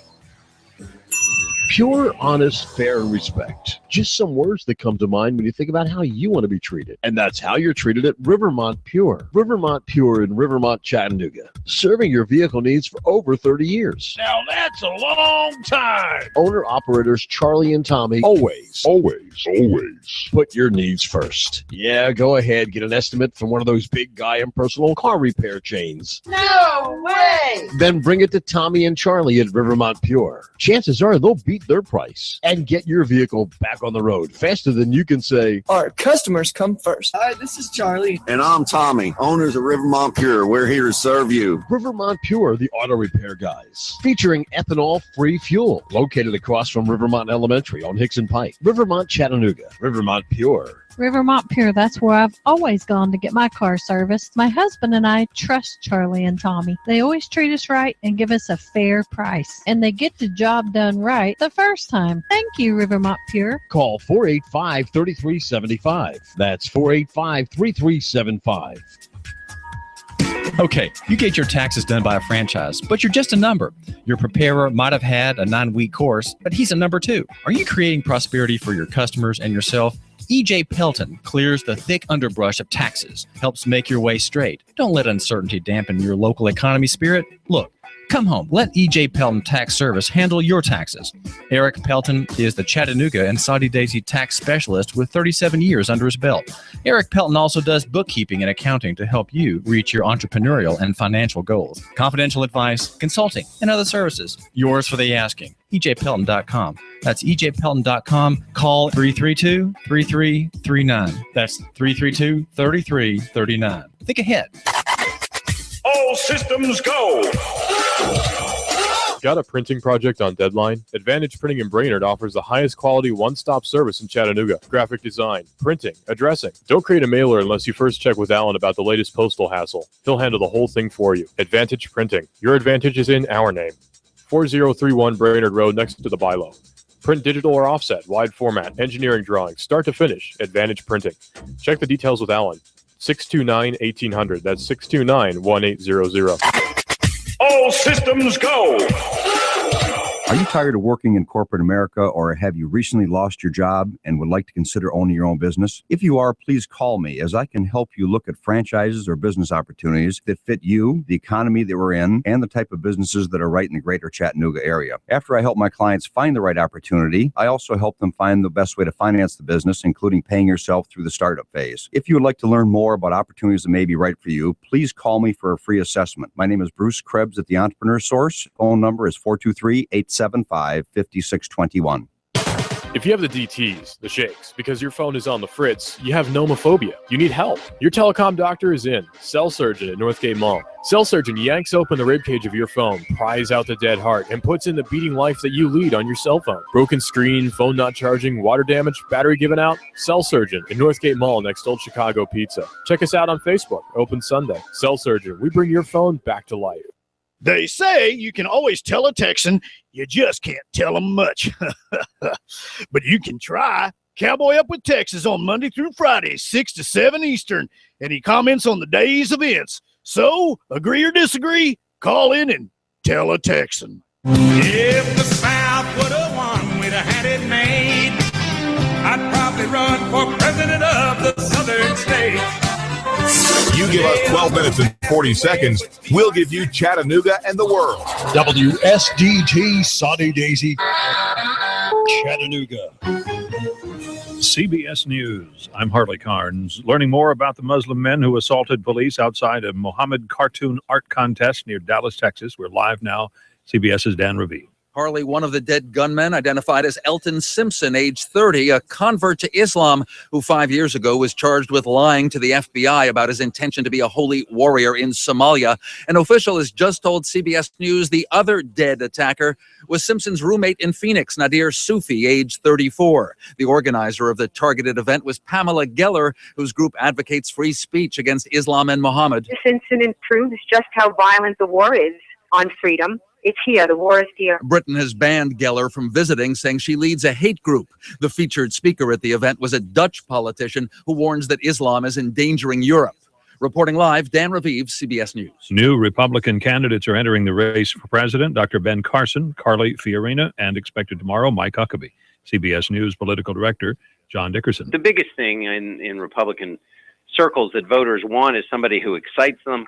Pure, honest, fair, and respect. Just some words that come to mind when you think about how you want to be treated. And that's how you're treated at Rivermont Pure. Rivermont Pure in Rivermont, Chattanooga. Serving your vehicle needs for over 30 years. Now that's a long time. Owner-operators Charlie and Tommy Always put your needs first. Yeah, go ahead. Get an estimate from one of those big guy impersonal car repair chains. No way! Then bring it to Tommy and Charlie at Rivermont Pure. Chances are they'll beat their price and get your vehicle back on the road faster than you can say, Our customers come first. Hi, this is Charlie. And I'm Tommy, owners of Rivermont Pure. We're here to serve you. Rivermont Pure, the auto repair guys. Featuring ethanol-free fuel. Located across from Rivermont Elementary on Hickson Pike. Rivermont, Chattanooga. Rivermont Pure. Rivermont Pure, that's where I've always gone to get my car serviced. My husband and I trust Charlie and Tommy. They always treat us right and give us a fair price. And they get the job done right the first time. Thank you, Rivermont Pure. Call 485-3375. That's 485-3375. Okay, you get your taxes done by a franchise, but you're just a number. Your preparer might have had a 9-week course, but he's a number 2. Are you creating prosperity for your customers and yourself? E.J. Pelton clears the thick underbrush of taxes, helps make your way straight. Don't let uncertainty dampen your local economy spirit. Look, come home. Let E.J. Pelton Tax Service handle your taxes. Eric Pelton is the Chattanooga and Saudi Daisy tax specialist with 37 years under his belt. Eric Pelton also does bookkeeping and accounting to help you reach your entrepreneurial and financial goals. Confidential advice, consulting, and other services. Yours for the asking. EJPelton.com. That's EJPelton.com. Call 332-3339. That's 332-3339. Think ahead. All systems go. Got a printing project on deadline? Advantage Printing in Brainerd offers the highest quality one-stop service in Chattanooga. Graphic design, printing, addressing. Don't create a mailer unless you first check with Alan about the latest postal hassle. He'll handle the whole thing for you. Advantage Printing. Your advantage is in our name. 4031 Brainerd Road next to the Bilo. Print digital or offset, wide format, engineering drawings, start to finish. Advantage Printing. Check the details with Alan. 629-1800. That's 629-1800. All systems go. Are you tired of working in corporate America, or have you recently lost your job and would like to consider owning your own business? If you are, please call me, as I can help you look at franchises or business opportunities that fit you, the economy that we're in, and the type of businesses that are right in the greater Chattanooga area. After I help my clients find the right opportunity, I also help them find the best way to finance the business, including paying yourself through the startup phase. If you would like to learn more about opportunities that may be right for you, please call me for a free assessment. My name is Bruce Krebs at the Entrepreneur Source. Phone number is 423-875-5621. If you have the DTs, the shakes, because your phone is on the fritz, you have nomophobia. You need help. Your telecom doctor is in. Cell Surgeon at Northgate Mall. Cell Surgeon yanks open the ribcage of your phone, pries out the dead heart, and puts in the beating life that you lead on your cell phone. Broken screen, phone not charging, water damage, battery given out? Cell Surgeon at Northgate Mall next to Old Chicago Pizza. Check us out on Facebook. Open Sunday. Cell Surgeon. We bring your phone back to life. They say you can always tell a Texan, you just can't tell them much. But you can try. Cowboy Up with Tex is on Monday through Friday, 6 to 7 Eastern, and he comments on the day's events. So, agree or disagree, call in and tell a Texan. If the South would have won, we'd have had it made. I'd probably run for president of the Southern states. You give us 12 minutes and 40 seconds, we'll give you Chattanooga and the world. WSDT Sunny Daisy, Chattanooga. CBS News. I'm Harley Carnes. Learning more about the Muslim men who assaulted police outside a Mohammed cartoon art contest near Dallas, Texas. We're live now. CBS's Dan Raviv. Harley, one of the dead gunmen, identified as Elton Simpson, age 30, a convert to Islam who 5 years ago was charged with lying to the FBI about his intention to be a holy warrior in Somalia. An official has just told CBS News the other dead attacker was Simpson's roommate in Phoenix, Nadir Sufi, age 34. The organizer of the targeted event was Pamela Geller, whose group advocates free speech against Islam and Muhammad. This incident proves just how violent the war is on freedom. It's here. The war is here. Britain has banned Geller from visiting, saying she leads a hate group. The featured speaker at the event was a Dutch politician who warns that Islam is endangering Europe. Reporting live, Dan Raviv, CBS News. New Republican candidates are entering the race for president. Dr. Ben Carson, Carly Fiorina, and expected tomorrow, Mike Huckabee. CBS News political director John Dickerson. The biggest thing in Republican circles that voters want is somebody who excites them,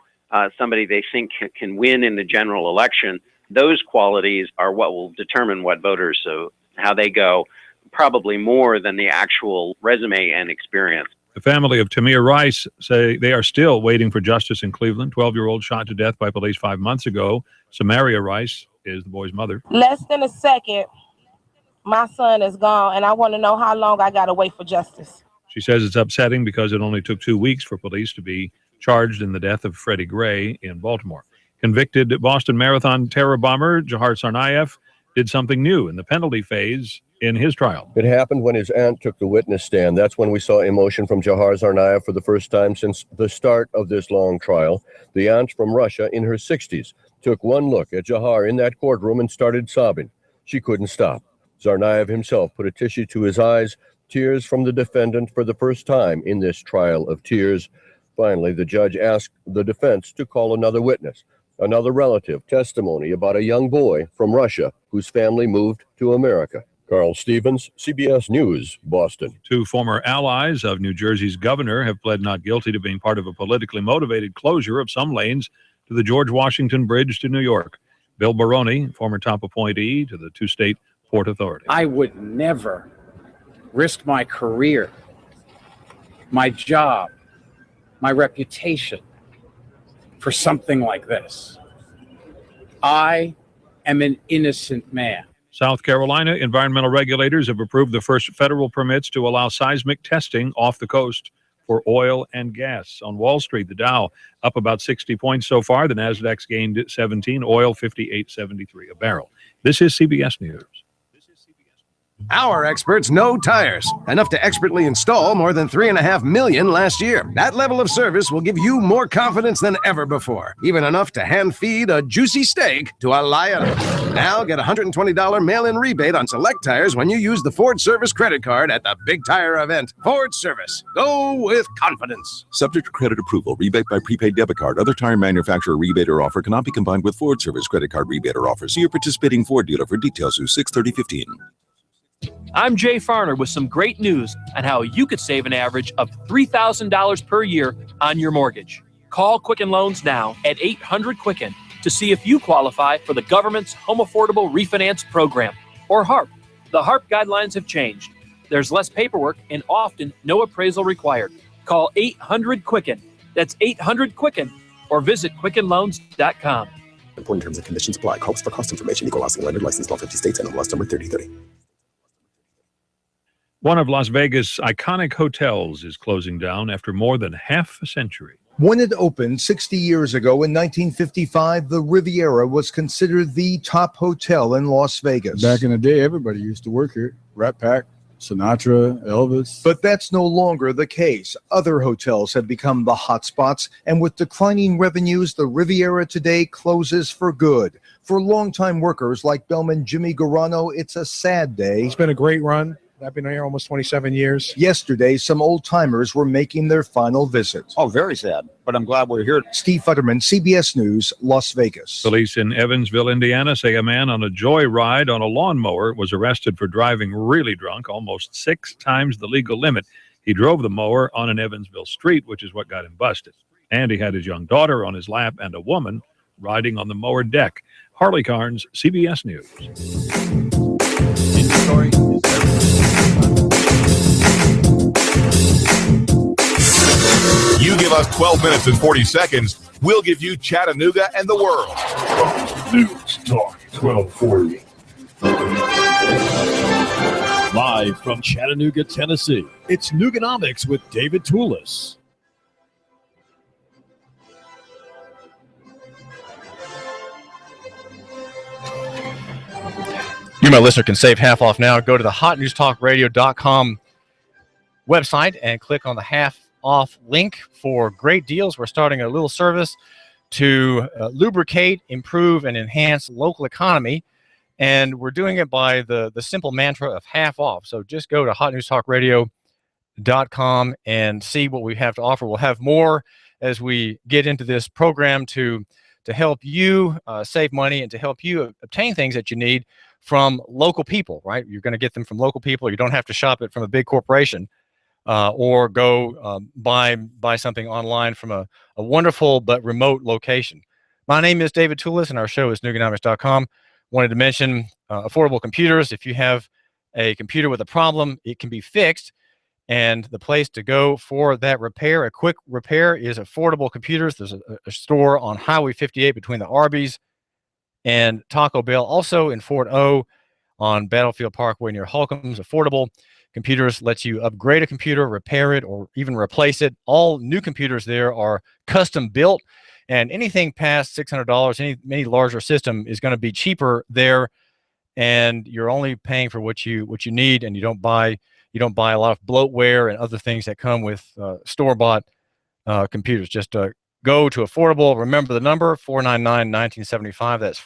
somebody they think can win in the general election. Those qualities are what will determine what voters, how they go, probably more than the actual resume and experience. The family of Tamir Rice say they are still waiting for justice in Cleveland. 12-year-old shot to death by police 5 months ago. Samaria Rice is the boy's mother. Less than a second, my son is gone, and I want to know how long I got to wait for justice. She says it's upsetting because it only took 2 weeks for police to be charged in the death of Freddie Gray in Baltimore. Convicted Boston Marathon terror bomber Jahar Tsarnaev did something new in the penalty phase in his trial. It happened when his aunt took the witness stand. That's when we saw emotion from Jahar Tsarnaev for the first time since the start of this long trial. The aunt from Russia in her 60s took one look at Jahar in that courtroom and started sobbing. She couldn't stop. Tsarnaev himself put a tissue to his eyes, tears from the defendant for the first time in this trial of tears. Finally, the judge asked the defense to call another witness. Another relative testimony about a young boy from Russia whose family moved to America. Carl Stevens, CBS News, Boston. 2 former allies of New Jersey's governor have pled not guilty to being part of a politically motivated closure of some lanes to the George Washington Bridge to New York. Bill Baroni, former top appointee to the 2-state Port Authority. I would never risk my career, my job, my reputation for something like this. I am an innocent man. South Carolina environmental regulators have approved the first federal permits to allow seismic testing off the coast for oil and gas. On Wall Street, the Dow up about 60 points so far. The Nasdaq's gained 17, oil 58.73 a barrel. This is CBS News. Our experts know tires, enough to expertly install more than 3.5 million last year. That level of service will give you more confidence than ever before, even enough to hand feed a juicy steak to a lion. Now get a $120 mail-in rebate on select tires when you use the Ford Service credit card at the Big Tire event. Ford Service. Go with confidence. Subject to credit approval. Rebate by prepaid debit card. Other tire manufacturer rebate or offer cannot be combined with Ford Service credit card rebate or offer. See your participating Ford dealer for details through 6/30/15. I'm Jay Farner with some great news on how you could save an average of $3,000 per year on your mortgage. Call Quicken Loans now at 800-QUICKEN to see if you qualify for the government's Home Affordable Refinance Program, or HARP. The HARP guidelines have changed. There's less paperwork and often no appraisal required. Call 800-QUICKEN. That's 800-QUICKEN, or visit QuickenLoans.com. Important terms and conditions apply. Calls for cost information. Equal housing lender. Licensed in all 50 states. NMLS number 3030. One of Las Vegas' iconic hotels is closing down after more than half a century. When it opened 60 years ago in 1955, the Riviera was considered the top hotel in Las Vegas. Back in the day, everybody used to work here. Rat Pack, Sinatra, Elvis. But that's no longer the case. Other hotels have become the hotspots, and with declining revenues, the Riviera today closes for good. For longtime workers like bellman Jimmy Garano, it's a sad day. It's been a great run. I've been here almost 27 years. Yesterday, some old-timers were making their final visit. Oh, very sad, but I'm glad we're here. Steve Futterman, CBS News, Las Vegas. Police in Evansville, Indiana, say a man on a joyride on a lawnmower was arrested for driving really drunk, almost 6 times the legal limit. He drove the mower on an Evansville street, which is what got him busted. And he had his young daughter on his lap and a woman riding on the mower deck. Harley Carnes, CBS News. Inventory You give us 12 minutes and 40 seconds, we'll give you Chattanooga and the world. News Talk 1240. live from Chattanooga, Tennessee. It's Nooganomics with David Toulis. You, my listener, can save half off now. Go to the hotnewstalkradio.com website and click on the half off link for great deals. We're starting a little service to lubricate, improve, and enhance local economy. And we're doing it by the simple mantra of half off. So just go to hotnewstalkradio.com and see what we have to offer. We'll have more as we get into this program to help you save money and to help you obtain things that you need from local people, right? You're going to get them from local people. You don't have to shop it from a big corporation or go buy something online from a wonderful but remote location. My name is David Toulis, and our show is Nooganomics.com. Wanted to mention affordable computers. If you have a computer with a problem, it can be fixed. And the place to go for that repair, a quick repair, is Affordable Computers. There's a store on Highway 58 between the Arby's and Taco Bell. Also in Fort O on Battlefield Parkway near Holcomb's. Affordable Computers lets you upgrade a computer, repair it, or even replace it. All new computers there are custom built, and anything past $600, any larger system is going to be cheaper there, and you're only paying for what you need, and you don't buy a lot of bloatware and other things that come with store-bought computers. Just go to Affordable. Remember the number, 499-1975. That's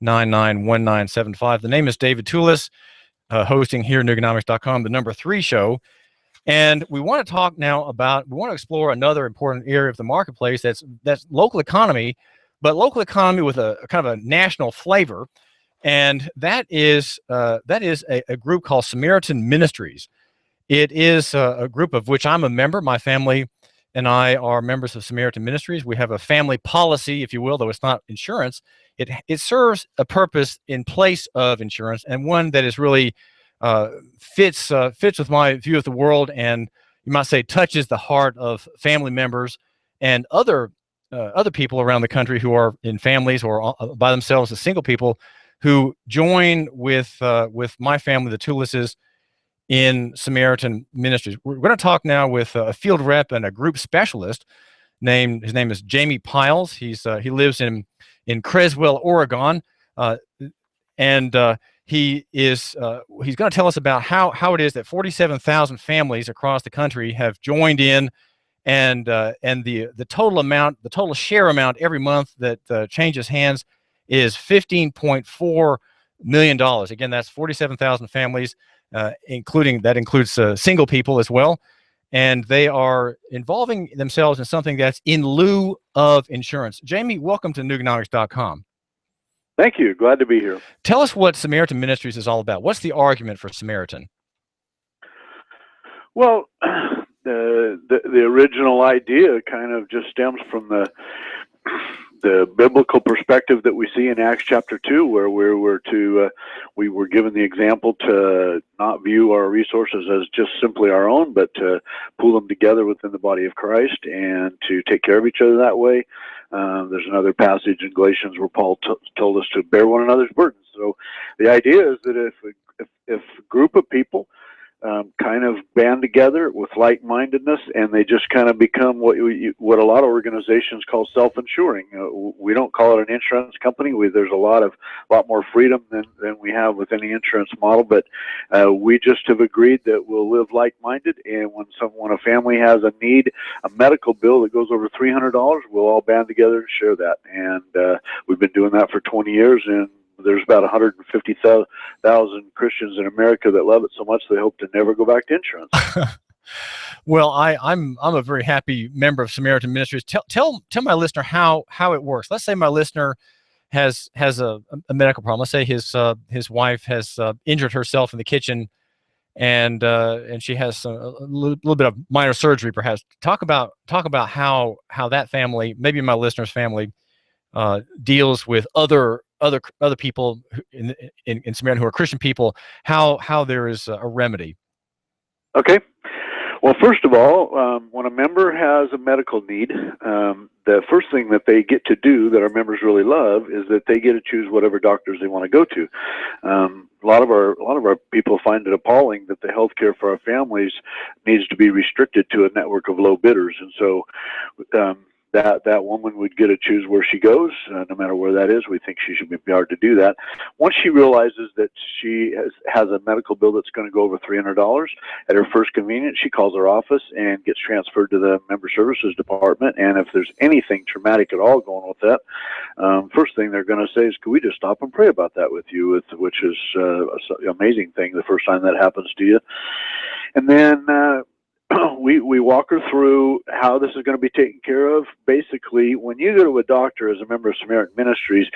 499-1975. The name is David Toulis, hosting here at Nooganomics.com, the number 3 show. And we want to talk now we want to explore another important area of the marketplace that's local economy, but local economy with a kind of a national flavor. And that is a group called Samaritan Ministries. It is a group of which I'm a member. My family and I are members of Samaritan Ministries. We have a family policy, if you will, though it's not insurance. It serves a purpose in place of insurance, and one that is really fits with my view of the world, and you might say touches the heart of family members and other people around the country who are in families or by themselves as single people who join with my family, the Toulises, in Samaritan Ministries. We're going to talk now with a field rep and a group specialist. His name is Jamie Piles. He lives in Creswell, Oregon, and he's going to tell us about how it is that 47,000 families across the country have joined in, and the total share amount every month that changes hands is $15.4 million. Again, that's 47,000 families, includes single people as well. And they are involving themselves in something that's in lieu of insurance. Jamie, welcome to Nooganomics.com. Thank you. Glad to be here. Tell us what Samaritan Ministries is all about. What's the argument for Samaritan? Well, the original idea kind of just stems from the biblical perspective that we see in Acts chapter 2, where we were given the example to not view our resources as just simply our own, but to pool them together within the body of Christ and to take care of each other that way. There's another passage in Galatians where Paul told us to bear one another's burdens. So the idea is that if a group of people kind of band together with like-mindedness, and they just kind of become what a lot of organizations call self-insuring. We don't call it an insurance company. There's a lot more freedom than we have with any insurance model, but we just have agreed that we'll live like-minded, and when a family has a need, a medical bill that goes over $300, we'll all band together and share that. And we've been doing that for 20 years, and there's about 150,000 Christians in America that love it so much they hope to never go back to insurance. Well, I'm a very happy member of Samaritan Ministries. Tell my listener how it works. Let's say my listener has a medical problem. Let's say his wife has injured herself in the kitchen, and she has a little bit of minor surgery, perhaps. Talk about how that family, maybe my listener's family, deals with other people in Samaritan who are Christian people. How there is a remedy. Okay. Well, first of all, when a member has a medical need, the first thing that they get to do that our members really love is that they get to choose whatever doctors they want to go to. A lot of our people find it appalling that the health care for our families needs to be restricted to a network of low bidders, and so that woman would get to choose where she goes, no matter where that is. We think she should be empowered to do that. Once she realizes that she has a medical bill that's going to go over $300, at her first convenience, she calls our office and gets transferred to the member services department. And if there's anything traumatic at all going with that, first thing they're going to say is, "Could we just stop and pray about that with you?" Which is an amazing thing the first time that happens to you. And then we walk her through how this is going to be taken care of. Basically, when you go to a doctor as a member of Samaritan Ministries,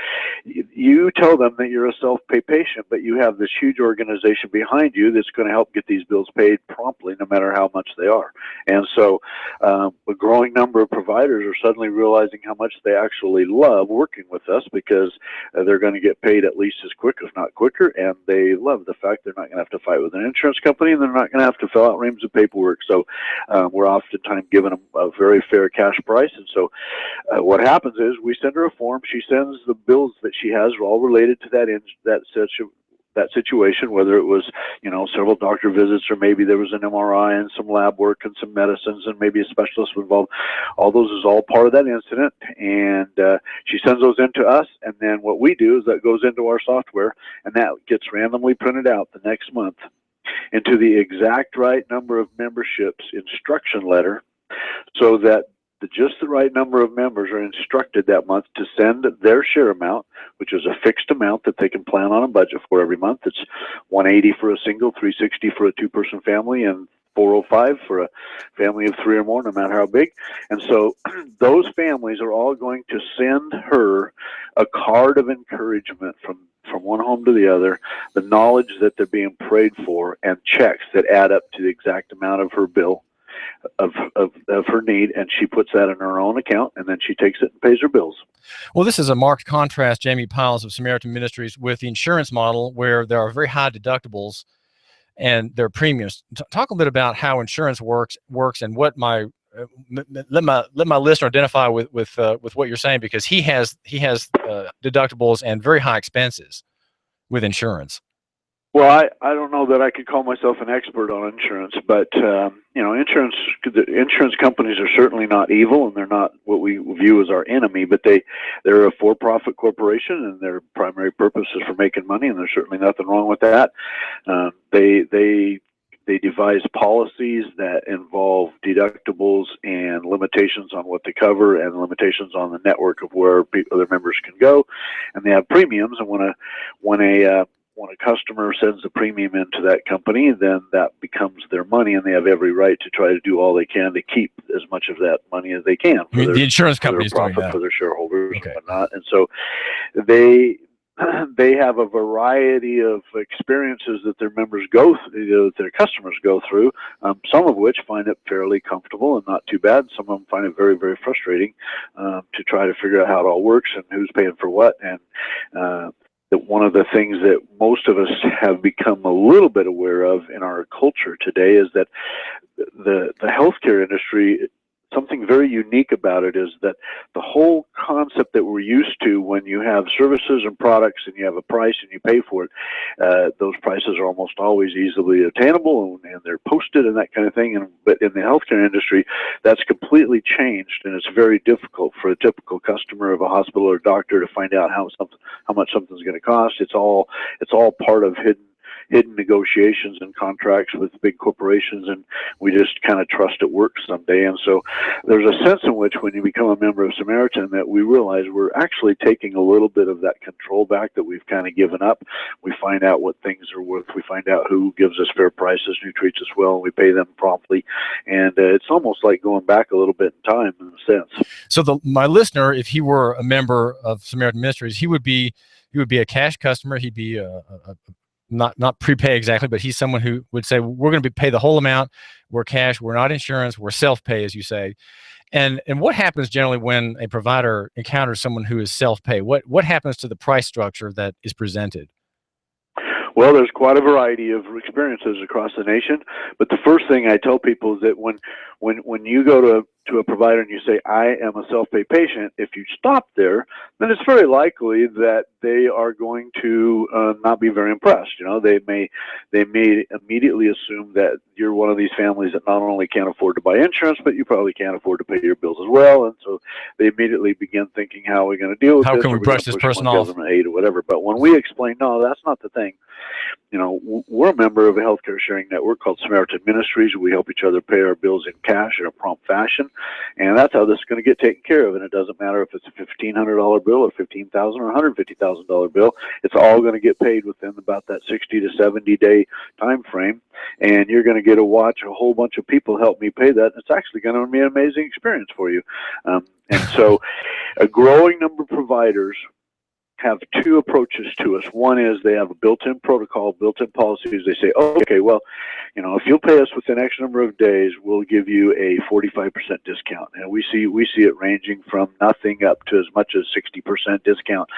you tell them that you're a self-pay patient, but you have this huge organization behind you that's going to help get these bills paid promptly, no matter how much they are. And so a growing number of providers are suddenly realizing how much they actually love working with us, because they're going to get paid at least as quick, if not quicker, and they love the fact they're not going to have to fight with an insurance company, and they're not going to have to fill out reams of paperwork. So we're oftentimes giving them a very fair cash price. And so what happens is we send her a form. She sends the bills that she has, all related to that situation, whether it was, several doctor visits, or maybe there was an MRI and some lab work and some medicines and maybe a specialist involved. All those is all part of that incident. And she sends those in to us. And then what we do is that goes into our software, and that gets randomly printed out the next month into the exact right number of memberships instruction letter, so that just the right number of members are instructed that month to send their share amount, which is a fixed amount that they can plan on a budget for every month. It's $180 for a single, $360 for a two-person family, and $405 for a family of 3 or more, no matter how big. And so those families are all going to send her a card of encouragement from one home to the other, the knowledge that they're being prayed for, and checks that add up to the exact amount of her bill, of her need, and she puts that in her own account, and then she takes it and pays her bills. Well, this is a marked contrast, Jamie Piles of Samaritan Ministries, with the insurance model, where there are very high deductibles and their premiums. Talk a bit about how insurance works, and what let my listener identify with what you're saying, because he has deductibles and very high expenses with insurance. Well, I don't know that I could call myself an expert on insurance, but the insurance companies are certainly not evil, and they're not what we view as our enemy. But they're a for-profit corporation, and their primary purpose is for making money, and there's certainly nothing wrong with that. They devise policies that involve deductibles and limitations on what they cover, and limitations on the network of where other members can go, and they have premiums. And when a customer sends a premium into that company, then that becomes their money, and they have every right to try to do all they can to keep as much of that money as they can. The insurance company is doing that for their shareholders and whatnot. And so they have a variety of experiences that their members go through, that their customers go through, some of which find it fairly comfortable and not too bad. Some of them find it very, very frustrating to try to figure out how it all works and who's paying for what. And one of the things that most of us have become a little bit aware of in our culture today is that the healthcare industry, something very unique about it is that the whole concept that we're used to, when you have services and products and you have a price and you pay for it, those prices are almost always easily attainable, and they're posted and that kind of thing. But in the healthcare industry, that's completely changed, and it's very difficult for a typical customer of a hospital or doctor to find out how much something's going to cost. It's all part of hidden negotiations and contracts with big corporations, and we just kind of trust it works someday. And so there's a sense in which, when you become a member of Samaritan, that we realize we're actually taking a little bit of that control back that we've kind of given up. We find out what things are worth. We find out who gives us fair prices, who treats us well, and we pay them promptly. And it's almost like going back a little bit in time, in a sense. So my listener, if he were a member of Samaritan Ministries, he would be a cash customer. He'd be not prepay exactly, but he's someone who would say, we're going to pay the whole amount. We're cash. We're not insurance. We're self-pay, as you say. And what happens generally when a provider encounters someone who is self-pay? What happens to the price structure that is presented? Well, there's quite a variety of experiences across the nation, but the first thing I tell people is that when you go to a provider and you say, I am a self-pay patient, if you stop there, then it's very likely that they are going to not be very impressed. You know, they may immediately assume that you're one of these families that not only can't afford to buy insurance, but you probably can't afford to pay your bills as well, and so they immediately begin thinking, how are we going to deal with this? How can we brush this person off? Government aid or whatever. But when we explain, no, that's not the thing. You know, we're a member of a healthcare sharing network called Samaritan Ministries. We help each other pay our bills in cash in a prompt fashion, and that's how this is going to get taken care of. And it doesn't matter if it's a $1,500 bill or $15,000 or $150,000 bill. It's all going to get paid within about that 60 to 70 day time frame, and you're going to get to watch a whole bunch of people help me pay that. It's actually going to be an amazing experience for you. And so, a growing number of providers have two approaches to us. One is they have a built-in protocol, built-in policies. They say, oh, okay, well, you know, if you'll pay us within X number of days, we'll give you a 45% discount. And we see it ranging from nothing up to as much as 60% discount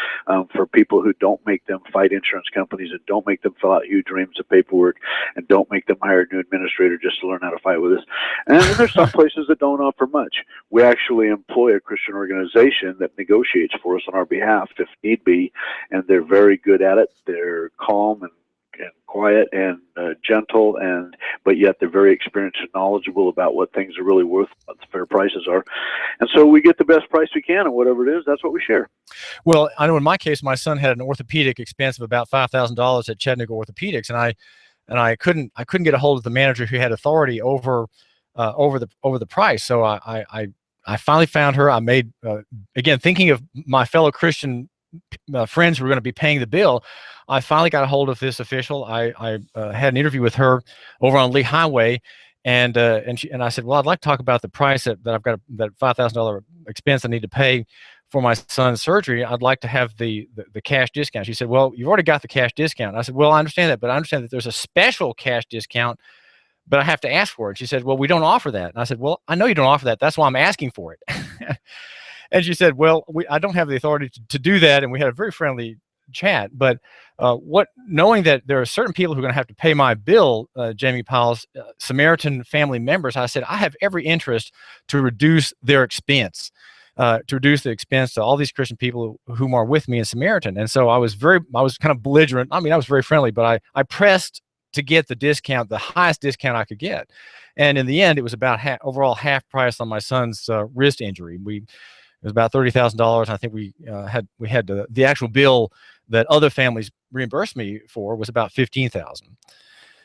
for people who don't make them fight insurance companies and don't make them fill out huge reams of paperwork and don't make them hire a new administrator just to learn how to fight with us. And then there's some places that don't offer much. We actually employ a Christian organization that negotiates for us on our behalf if need be, and they're very good at it. They're calm and quiet and gentle, but yet they're very experienced and knowledgeable about what things are really worth, what the fair prices are. And so we get the best price we can, and whatever it is, that's what we share. Well, I know in my case, my son had an orthopedic expense of about $5,000 at Chattanooga Orthopedics, and I couldn't get a hold of the manager who had authority over the price. So I finally found her. I made again, thinking of my fellow Christian friends who were going to be paying the bill, I finally got a hold of this official. I had an interview with her over on Lee Highway, and I said, well, I'd like to talk about the price that I've got, that $5,000 expense I need to pay for my son's surgery. I'd like to have the cash discount. She said, well, you've already got the cash discount. I said, well, I understand that, but I understand that there's a special cash discount, but I have to ask for it. She said, well, we don't offer that. And I said, well, I know you don't offer that. That's why I'm asking for it. And she said, well, I don't have the authority to do that. And we had a very friendly chat. But knowing that there are certain people who are going to have to pay my bill, Jamie Powell's Samaritan family members, I said, I have every interest to reduce their expense, to reduce the expense to all these Christian people whom are with me in Samaritan. And so I was kind of belligerent. I mean, I was very friendly, but I pressed to get the discount, the highest discount I could get. And in the end, it was about overall half price on my son's wrist injury. It was about $30,000. I think we had the actual bill that other families reimbursed me for was about $15,000.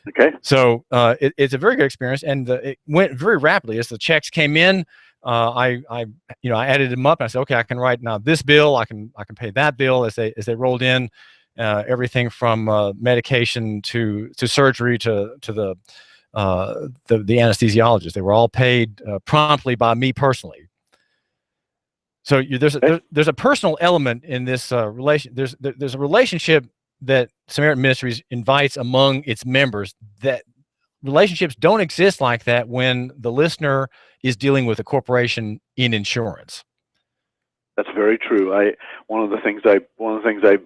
Okay. So it's a very good experience, and it went very rapidly as the checks came in. I added them up, and I said, okay, I can write now this bill. I can pay that bill as they rolled in. Everything from medication to surgery to the anesthesiologist. They were all paid promptly by me personally. So there's a personal element in this relation. There's a relationship that Samaritan Ministries invites among its members. That relationships don't exist like that when the listener is dealing with a corporation in insurance. That's very true. One of the things I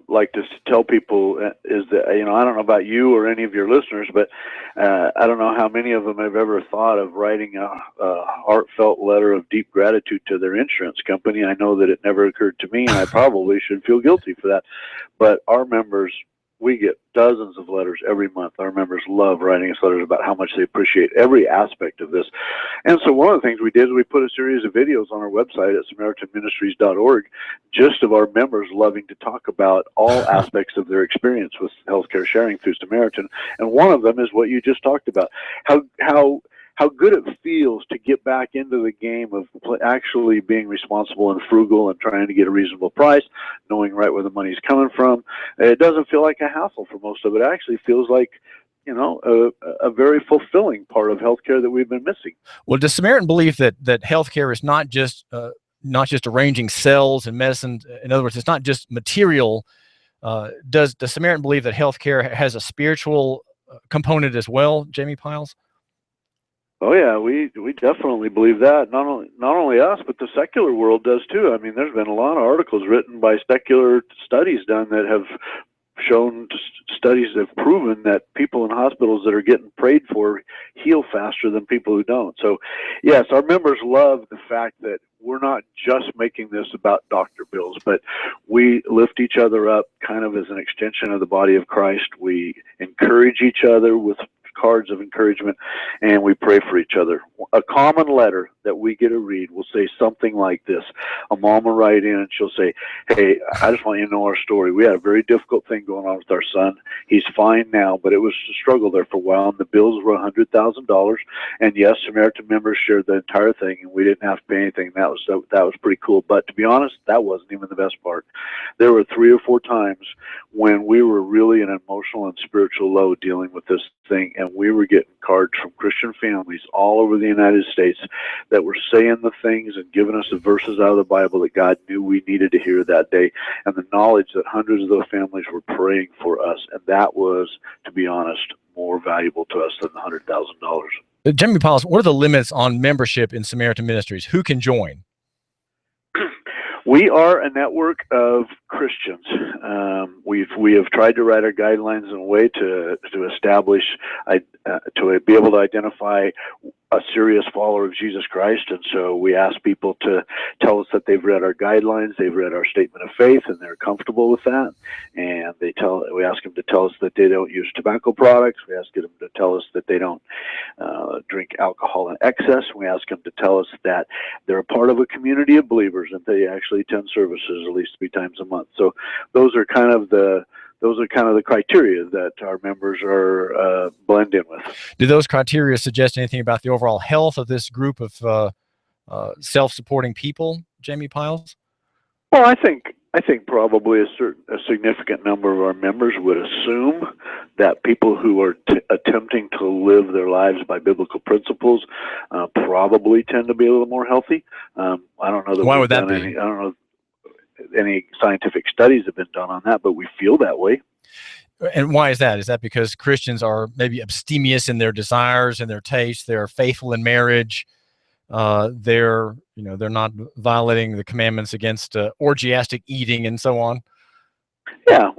like to tell people is that, I don't know about you or any of your listeners, but I don't know how many of them have ever thought of writing a heartfelt letter of deep gratitude to their insurance company. I know that it never occurred to me, and I probably should feel guilty for that. But our members, we get dozens of letters every month. Our members love writing us letters about how much they appreciate every aspect of this. And so one of the things we did is we put a series of videos on our website at SamaritanMinistries.org, just of our members loving to talk about all aspects of their experience with healthcare sharing through Samaritan. And one of them is what you just talked about, how good it feels to get back into the game of actually being responsible and frugal and trying to get a reasonable price, knowing right where the money's coming from. It doesn't feel like a hassle for most of it. It actually feels like, a very fulfilling part of healthcare that we've been missing. Well, does Samaritan believe that healthcare is not just arranging cells and medicine? In other words, it's not just material Does the Samaritan believe that healthcare has a spiritual component as well, Jamie Piles? Oh yeah, we definitely believe that. Not only us, but the secular world does too. I mean, there's been a lot of articles written by secular studies done that have shown, studies have proven that people in hospitals that are getting prayed for heal faster than people who don't. So yes, our members love the fact that we're not just making this about doctor bills, but we lift each other up kind of as an extension of the body of Christ. We encourage each other with cards of encouragement, and we pray for each other. A common letter that we get to read will say something like this. A mom will write in and she'll say, hey, I just want you to know our story. We had a very difficult thing going on with our son. He's fine now, but it was a struggle there for a while, and the bills were $100,000. And yes, Samaritan members shared the entire thing, and we didn't have to pay anything. That was pretty cool. But to be honest, that wasn't even the best part. There were 3 or 4 times when we were really in an emotional and spiritual low dealing with this thing, and we were getting cards from Christian families all over the United States that were saying the things and giving us the verses out of the Bible that God knew we needed to hear that day, and the knowledge that hundreds of those families were praying for us. And that was, to be honest, more valuable to us than the $100,000. Jamie Piles, what are the limits on membership in Samaritan Ministries? Who can join? We are a network of Christians. We have tried to write our guidelines in a way to establish, to be able to identify a serious follower of Jesus Christ. And so we ask people to tell us that they've read our guidelines, they've read our statement of faith, and they're comfortable with that. And we ask them to tell us that they don't use tobacco products. We ask them to tell us that they don't drink alcohol in excess. We ask them to tell us that they're a part of a community of believers and they actually attend services at least 3 times a month. So those are kind of the criteria that our members are blend in with. Do those criteria suggest anything about the overall health of this group of self-supporting people, Jamie Piles? Well, I think probably a significant number of our members would assume that people who are attempting to live their lives by biblical principles probably tend to be a little more healthy. I don't know that. Why would that be? I don't know any scientific studies have been done on that, but we feel that way. And why is that? Is that because Christians are maybe abstemious in their desires and their tastes? They're faithful in marriage. They're not violating the commandments against orgiastic eating and so on. Yeah,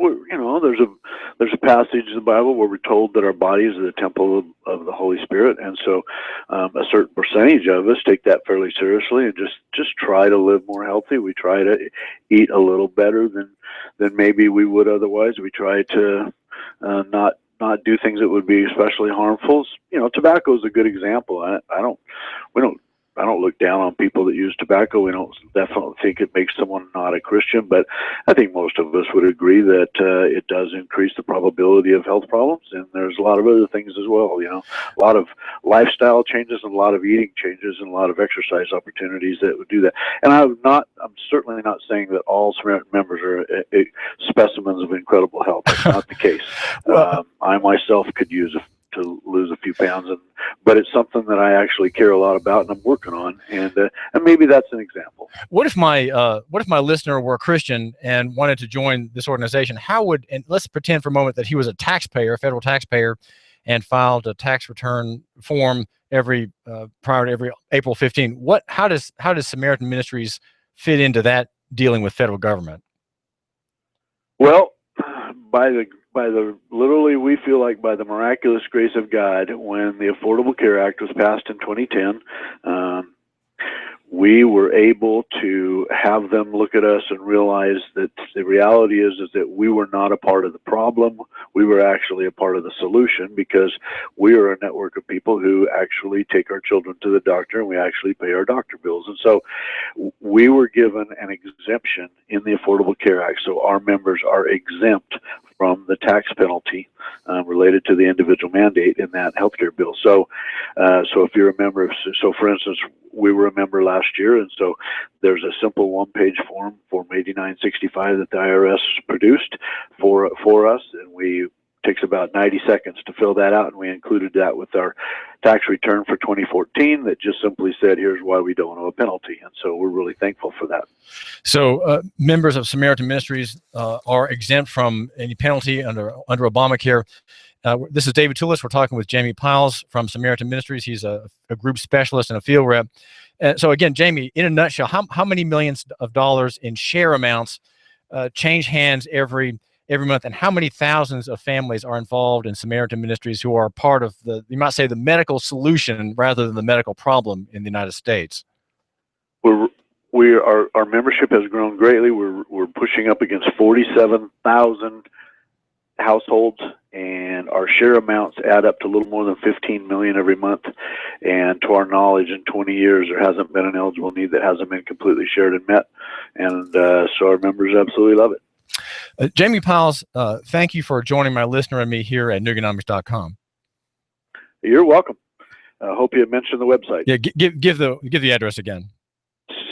there's a passage in the Bible where we're told that our bodies are the temple of the Holy Spirit, and so a certain percentage of us take that fairly seriously and just try to live more healthy. We try to eat a little better than maybe we would otherwise. We try to not do things that would be especially harmful. Tobacco is a good example. I don't look down on people that use tobacco. We don't definitely think it makes someone not a Christian, but I think most of us would agree that it does increase the probability of health problems. And there's a lot of other things as well. A lot of lifestyle changes and a lot of eating changes and a lot of exercise opportunities that would do that. And I'm certainly not saying that all Samaritan members are specimens of incredible health. That's not the case. I myself could use to lose a few pounds, but it's something that I actually care a lot about and I'm working on, and maybe that's an example. What if my listener were a Christian and wanted to join this organization? And let's pretend for a moment that he was a federal taxpayer, and filed a tax return form prior to every April 15. How does Samaritan Ministries fit into that dealing with federal government? Well, literally, we feel like by the miraculous grace of God, when the Affordable Care Act was passed in 2010, we were able to have them look at us and realize that the reality is that we were not a part of the problem. We were actually a part of the solution, because we are a network of people who actually take our children to the doctor, and we actually pay our doctor bills. And so we were given an exemption in the Affordable Care Act, so our members are exempt from the tax penalty related to the individual mandate in that healthcare bill. So if you're a member, for instance, we were a member last year, and so there's a simple one-page form 8965 that the IRS produced for us, and takes about 90 seconds to fill that out, and we included that with our tax return for 2014 that just simply said, here's why we don't owe a penalty. And so we're really thankful for that. So members of Samaritan Ministries are exempt from any penalty under Obamacare. This is David Toulis. We're talking with Jamie Piles from Samaritan Ministries. He's a group specialist and a field rep. So again, Jamie, in a nutshell, how many millions of dollars in share amounts change hands every month, and how many thousands of families are involved in Samaritan Ministries who are part of you might say, the medical solution rather than the medical problem in the United States? Our membership has grown greatly. We're pushing up against 47,000 households, and our share amounts add up to a little more than 15 million every month. And to our knowledge, in 20 years, there hasn't been an eligible need that hasn't been completely shared and met. And so our members absolutely love it. Jamie Piles, thank you for joining my listener and me here at Nuganomics.com. You're welcome. I hope you mentioned the website. Yeah, give the address again.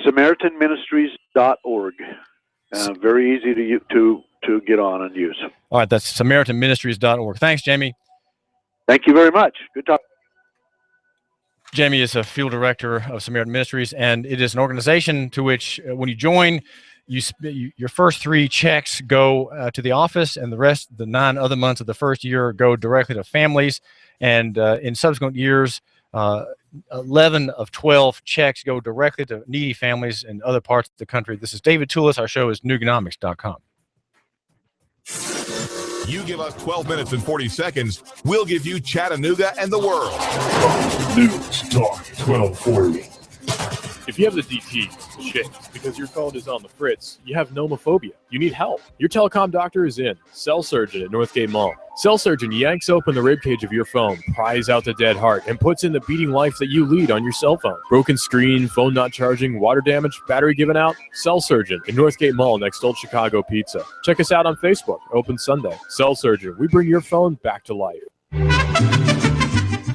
SamaritanMinistries.org. Very easy to get on and use. All right, that's SamaritanMinistries.org. Thanks, Jamie. Thank you very much. Good talk. Jamie is a field director of Samaritan Ministries, and it is an organization to which, when you join, your first 3 checks go to the office, and the 9 other months of the first year go directly to families. And in subsequent years, 11 of 12 checks go directly to needy families in other parts of the country. This is David Toulis. Our show is Nuganomics.com. You give us 12 minutes and 40 seconds, we'll give you Chattanooga and the world. News Talk 1240. If you have the DT, the shakes, because your phone is on the fritz, you have nomophobia. You need help. Your telecom doctor is in. Cell Surgeon at Northgate Mall. Cell Surgeon yanks open the ribcage of your phone, pries out the dead heart, and puts in the beating life that you lead on your cell phone. Broken screen, phone not charging, water damage, battery given out? Cell Surgeon at Northgate Mall next Old Chicago Pizza. Check us out on Facebook. Open Sunday. Cell Surgeon. We bring your phone back to life.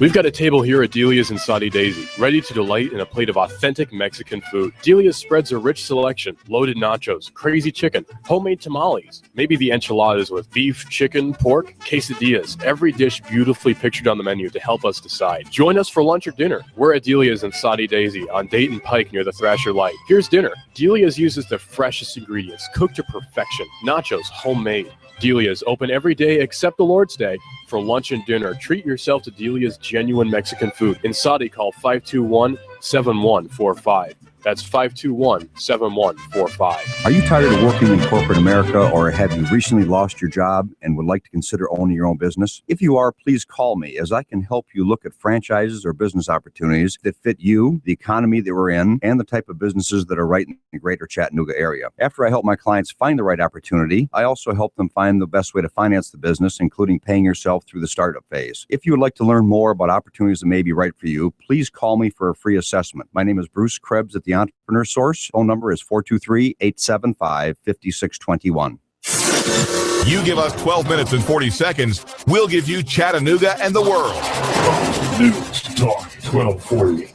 We've got a table here at Delia's in Saudi Daisy, ready to delight in a plate of authentic Mexican food. Delia's spreads a rich selection: loaded nachos, crazy chicken, homemade tamales, maybe the enchiladas with beef, chicken, pork, quesadillas. Every dish beautifully pictured on the menu to help us decide. Join us for lunch or dinner. We're at Delia's in Saudi Daisy on Dayton Pike near the Thrasher Light. Here's dinner. Delia's uses the freshest ingredients, cooked to perfection. Nachos, homemade. Delia's open every day except the Lord's Day. For lunch and dinner, treat yourself to Delia's genuine Mexican food. In Saudi, call 521-7145. That's 521-7145. Are you tired of working in corporate America, or have you recently lost your job and would like to consider owning your own business? If you are, please call me, as I can help you look at franchises or business opportunities that fit you, the economy that we're in, and the type of businesses that are right in the greater Chattanooga area. After I help my clients find the right opportunity, I also help them find the best way to finance the business, including paying yourself through the startup phase. If you would like to learn more about opportunities that may be right for you, please call me for a free assessment. My name is Bruce Krebs at the Entrepreneur Source. Phone number is 423-875-5621. You give us 12 minutes and 40 seconds, we'll give you Chattanooga and the world. News Talk 1240.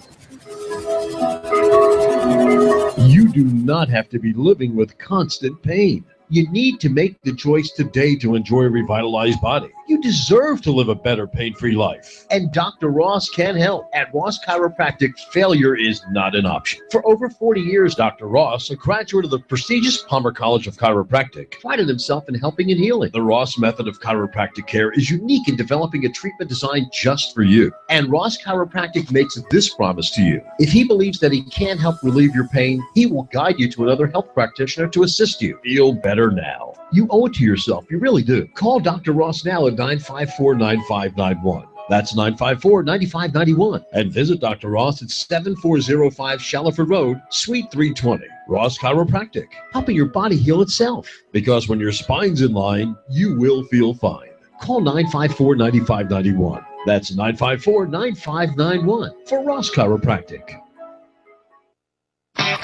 You do not have to be living with constant pain. You need to make the choice today to enjoy a revitalized body. You deserve to live a better pain-free life. And Dr. Ross can help. At Ross Chiropractic, failure is not an option. For over 40 years, Dr. Ross, a graduate of the prestigious Palmer College of Chiropractic, prided himself in helping and healing. The Ross method of chiropractic care is unique in developing a treatment designed just for you. And Ross Chiropractic makes this promise to you. If he believes that he can help relieve your pain, he will guide you to another health practitioner to assist you. Feel better now. You owe it to yourself. You really do. Call Dr. Ross now at 954-9591. That's 954-9591. And visit Dr. Ross at 7405 Shallowford Road, Suite 320. Ross Chiropractic, helping your body heal itself. Because when your spine's in line, you will feel fine. Call 954-9591. That's 954-9591 for Ross Chiropractic.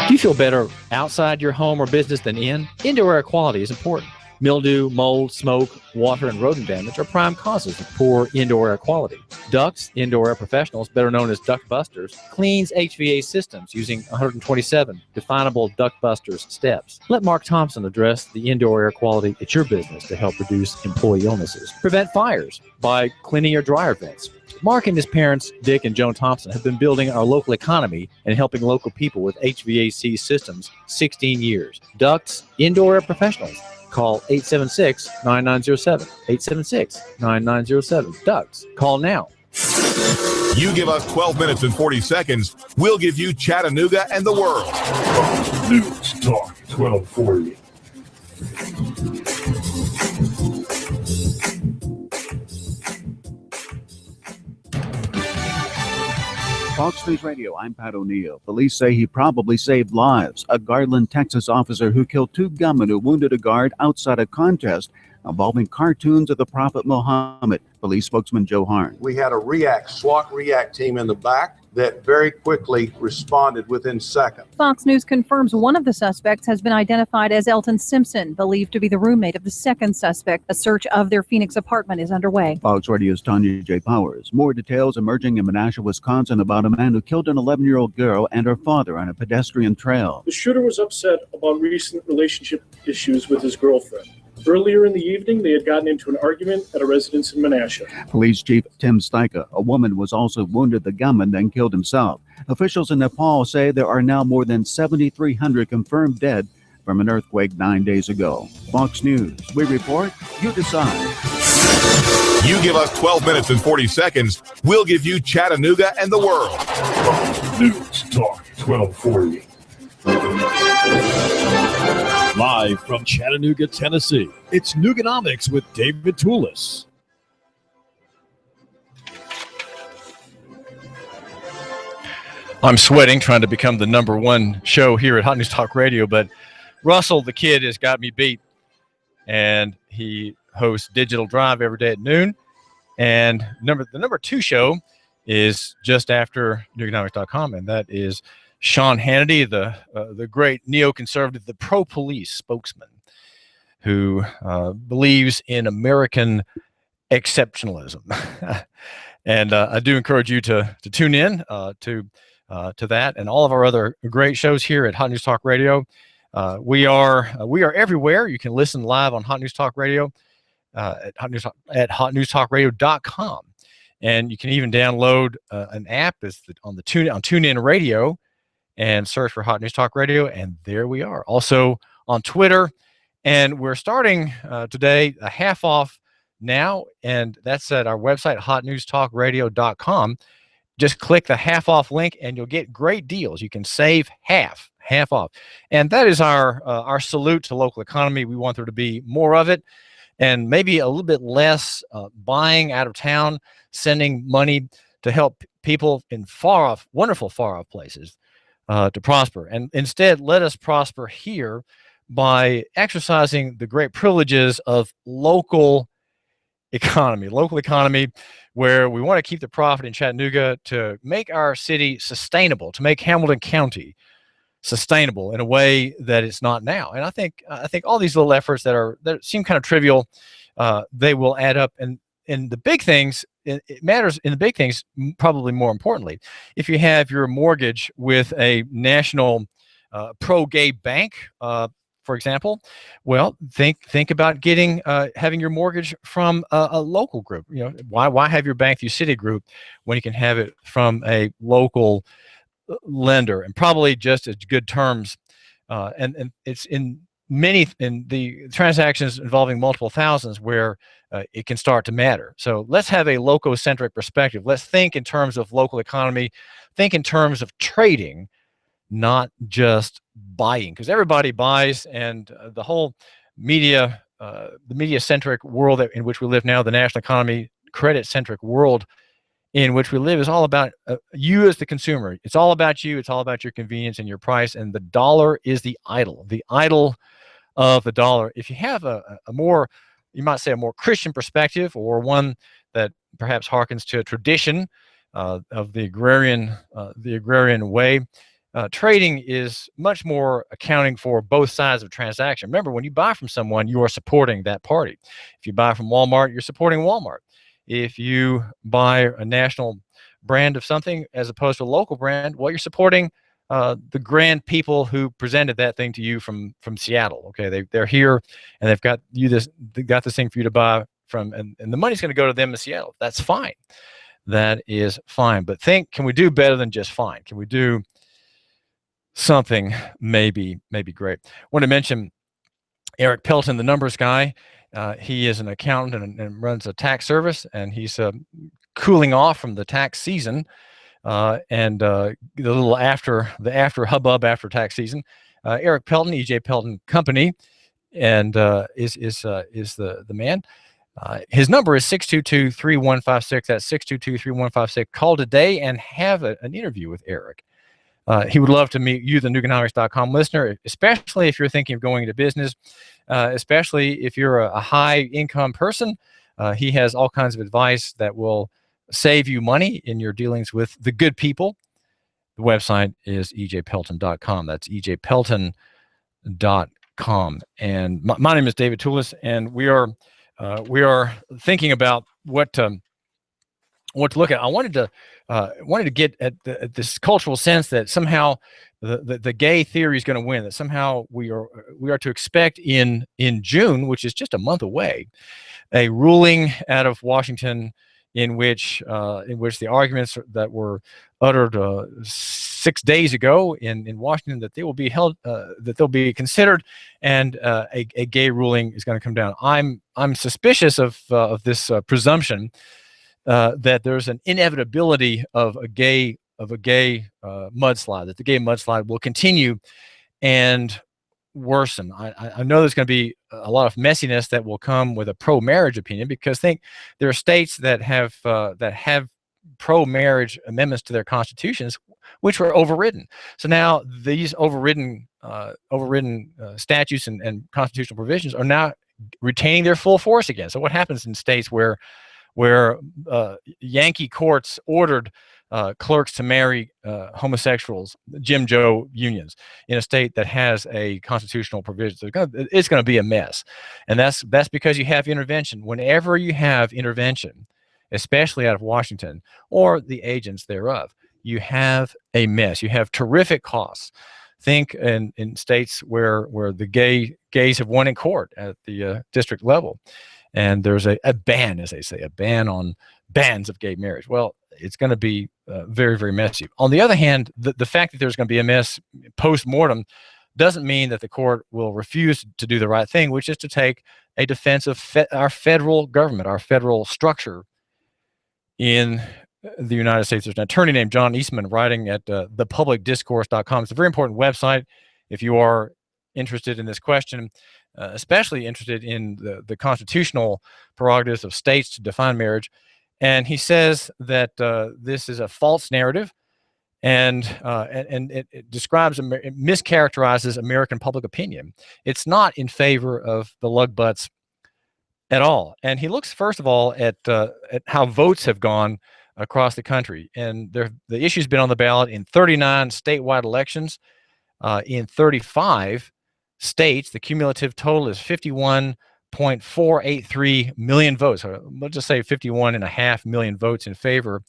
Do you feel better outside your home or business than in? Indoor air quality is important. Mildew, mold, smoke, water, and rodent damage are prime causes of poor indoor air quality. Ducts, Indoor Air Professionals, better known as Duct Busters, cleans HVAC systems using 127 definable Duct Busters steps. Let Mark Thompson address the indoor air quality at your business to help reduce employee illnesses. Prevent fires by cleaning your dryer vents. Mark and his parents, Dick and Joan Thompson, have been building our local economy and helping local people with HVAC systems 16 years. Ducts, Indoor Air Professionals. Call 876-9907. 876-9907. Ducts. Call now. You give us 12 minutes and 40 seconds, we'll give you Chattanooga and the world. News Talk 1240. Fox News Radio, I'm Pat O'Neill. Police say he probably saved lives. A Garland, Texas officer who killed two gunmen who wounded a guard outside a contest involving cartoons of the Prophet Muhammad. Police spokesman Joe Harn. We had a SWAT react team in the back that very quickly responded within seconds. Fox News confirms one of the suspects has been identified as Elton Simpson, believed to be the roommate of the second suspect. A search of their Phoenix apartment is underway. Fox Radio's Tanya J. Powers. More details emerging in Menasha, Wisconsin about a man who killed an 11-year-old girl and her father on a pedestrian trail. The shooter was upset about recent relationship issues with his girlfriend. Earlier in the evening, they had gotten into an argument at a residence in Menasha. Police Chief Tim Stika. A woman was also wounded. The gunman then killed himself. Officials in Nepal say there are now more than 7,300 confirmed dead from an earthquake 9 days ago. Fox News. We report, you decide. You give us 12 minutes and 40 seconds, we'll give you Chattanooga and the world. News Talk 1240. Live from Chattanooga, Tennessee, it's Nooganomics with David Toulis. I'm sweating trying to become the number one show here at Hot News Talk Radio, but Russell, the kid, has got me beat. And he hosts Digital Drive every day at noon. And the number two show is just after Nooganomics.com, and that is Sean Hannity, the great neoconservative, the pro-police spokesman, who believes in American exceptionalism. And I do encourage you to tune in to that and all of our other great shows here at Hot News Talk Radio. We are everywhere. You can listen live on Hot News Talk Radio at hotnewstalkradio.com, and you can even download an app on TuneIn Radio, and search for Hot News Talk Radio, and there we are. Also on Twitter, and we're starting today a half off now, and that's at our website, hotnewstalkradio.com. Just click the half off link, and you'll get great deals. You can save half off, and that is our salute to local economy. We want there to be more of it, and maybe a little bit less buying out of town, sending money to help people in wonderful far off places to prosper. And instead, let us prosper here by exercising the great privileges of local economy, where we want to keep the profit in Chattanooga to make our city sustainable, to make Hamilton County sustainable in a way that it's not now. And I think all these little efforts that seem kind of trivial, they will add up. And in the big things, it matters in the big things, probably more importantly. If you have your mortgage with a national pro-gay bank, for example, well, think about having your mortgage from a local group. You know, why have your bank through Citigroup when you can have it from a local lender, and probably just as good terms, and it's in the transactions involving multiple thousands where it can start to matter. So let's have a loco-centric perspective. Let's think in terms of local economy, think in terms of trading, not just buying, because everybody buys, and the whole the media-centric world in which we live now, the national economy, credit-centric world in which we live, is all about you as the consumer. It's all about you. It's all about your convenience and your price, and the dollar is the idol of the dollar. If you have a more, you might say, a more Christian perspective, or one that perhaps harkens to a tradition of the agrarian way, trading is much more accounting for both sides of a transaction. Remember, when you buy from someone, you are supporting that party. If you buy from Walmart, you're supporting Walmart. If you buy a national brand of something as opposed to a local brand, well, you're supporting the grand people who presented that thing to you from Seattle. Okay, they're here and they've got this thing for you to buy from, and the money's going to go to them in Seattle. That's fine. That is fine. But can we do better than just fine? Can we do something maybe great? I want to mention Eric Pelton, the numbers guy. He is an accountant and runs a tax service, and he's cooling off from the tax season and the little after hubbub after tax season. Eric Pelton, EJ Pelton Company, and is the man. His number is 622-3156. That's 622-3156. Call today and have an interview with Eric. He would love to meet you, the Nuganomics.com listener, especially if you're thinking of going into business, especially if you're a high-income person. He has all kinds of advice that will save you money in your dealings with the good people. The website is ejpelton.com. That's ejpelton.com. And my name is David Toulis, and we are thinking about what to look at. I wanted to get at this cultural sense that somehow the gay theory is going to win. That somehow we are to expect in June, which is just a month away, a ruling out of Washington in which the arguments that were uttered 6 days ago in Washington, that they will be held, that they'll be considered, and a gay ruling is going to come down. I'm suspicious of this presumption that there's an inevitability of a gay mudslide, that the gay mudslide will continue and worsen. I know there's going to be a lot of messiness that will come with a pro-marriage opinion, because there are states that have pro-marriage amendments to their constitutions which were overridden. So now these overridden statutes and constitutional provisions are now retaining their full force again. So what happens in states where Yankee courts ordered clerks to marry homosexuals, Jim Joe unions, in a state that has a constitutional provision? So it's going to be a mess, and that's because you have intervention. Whenever you have intervention, especially out of Washington or the agents thereof, you have a mess. You have terrific costs. Think in states where the gays have won in court at the district level, and there's a ban, as they say, a ban on bans of gay marriage. Well, it's going to be very, very messy. On the other hand, the fact that there's going to be a mess post-mortem doesn't mean that the court will refuse to do the right thing, which is to take a defense of our federal government, our federal structure in the United States. There's an attorney named John Eastman writing at thepublicdiscourse.com. It's a very important website if you are interested in this question, especially interested in the constitutional prerogatives of states to define marriage. And he says that this is a false narrative, and it describes, it mischaracterizes American public opinion. It's not in favor of the lug butts at all. And he looks, first of all, at how votes have gone across the country. And the issue's been on the ballot in 39 statewide elections. In 35 states, the cumulative total is 51.483 million votes. Let's just say 51.5 million votes in favor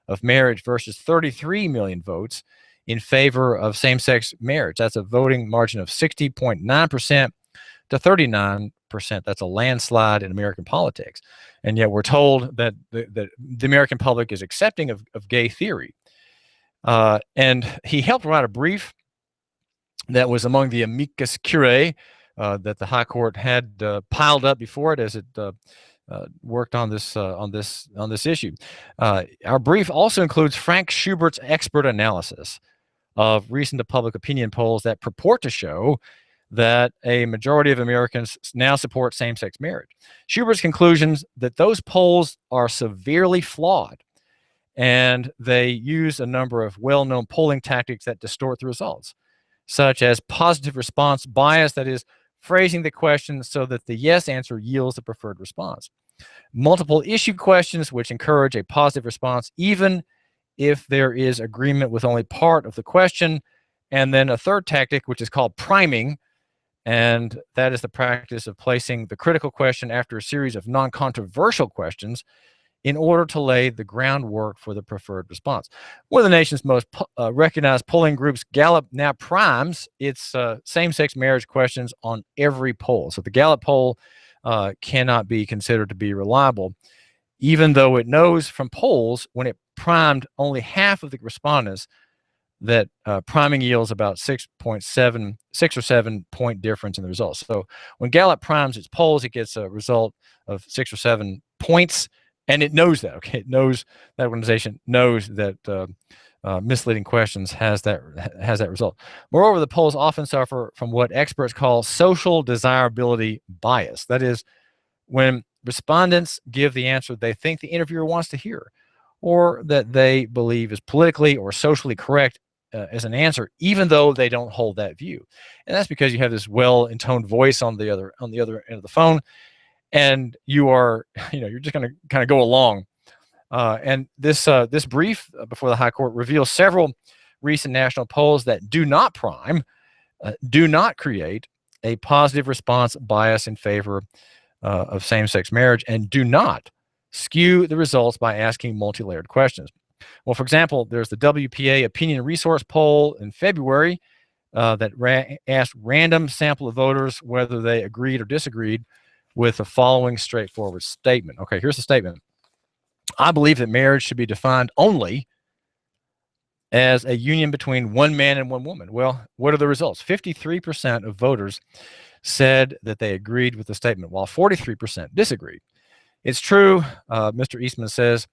of marriage versus 33 million votes in favor of same-sex marriage. That's a voting margin of 60.9% to 39%. That's a landslide in American politics. And yet we're told that the American public is accepting of gay theory. And he helped write a brief that was among the amicus curiae that the High Court had piled up before it as it worked on this issue. Our brief also includes Frank Schubert's expert analysis of recent public opinion polls that purport to show that a majority of Americans now support same-sex marriage. Schubert's conclusions that those polls are severely flawed, and they use a number of well-known polling tactics that distort the results, such as positive response bias, that is, phrasing the question so that the yes answer yields the preferred response. Multiple issue questions, which encourage a positive response even if there is agreement with only part of the question, And then a third tactic, which is called priming, and that is the practice of placing the critical question after a series of non-controversial questions in order to lay the groundwork for the preferred response. One of the nation's most recognized polling groups, Gallup, now primes its same-sex marriage questions on every poll. So the Gallup poll cannot be considered to be reliable, even though it knows from polls when it primed only half of the respondents that priming yields about 6 or 7 point difference in the results. So when Gallup primes its polls, it gets a result of 6 or 7 points, and it knows that. Okay, it knows, that organization knows that misleading questions has that result. Moreover, the polls often suffer from what experts call social desirability bias. That is, when respondents give the answer they think the interviewer wants to hear, or that they believe is politically or socially correct as an answer, even though they don't hold that view. And that's because you have this well-intoned voice on the other end of the phone, and you are, you're just going to kind of go along. And this brief before the High Court reveals several recent national polls that do not prime, do not create a positive response bias in favor of same-sex marriage, and do not skew the results by asking multi-layered questions. Well, for example, there's the WPA Opinion Resource Poll in February that asked random sample of voters whether they agreed or disagreed with the following straightforward statement. Okay, here's the statement. I believe that marriage should be defined only as a union between one man and one woman. Well, what are the results? 53% of voters said that they agreed with the statement, while 43% disagreed. It's true, Mr. Eastman says,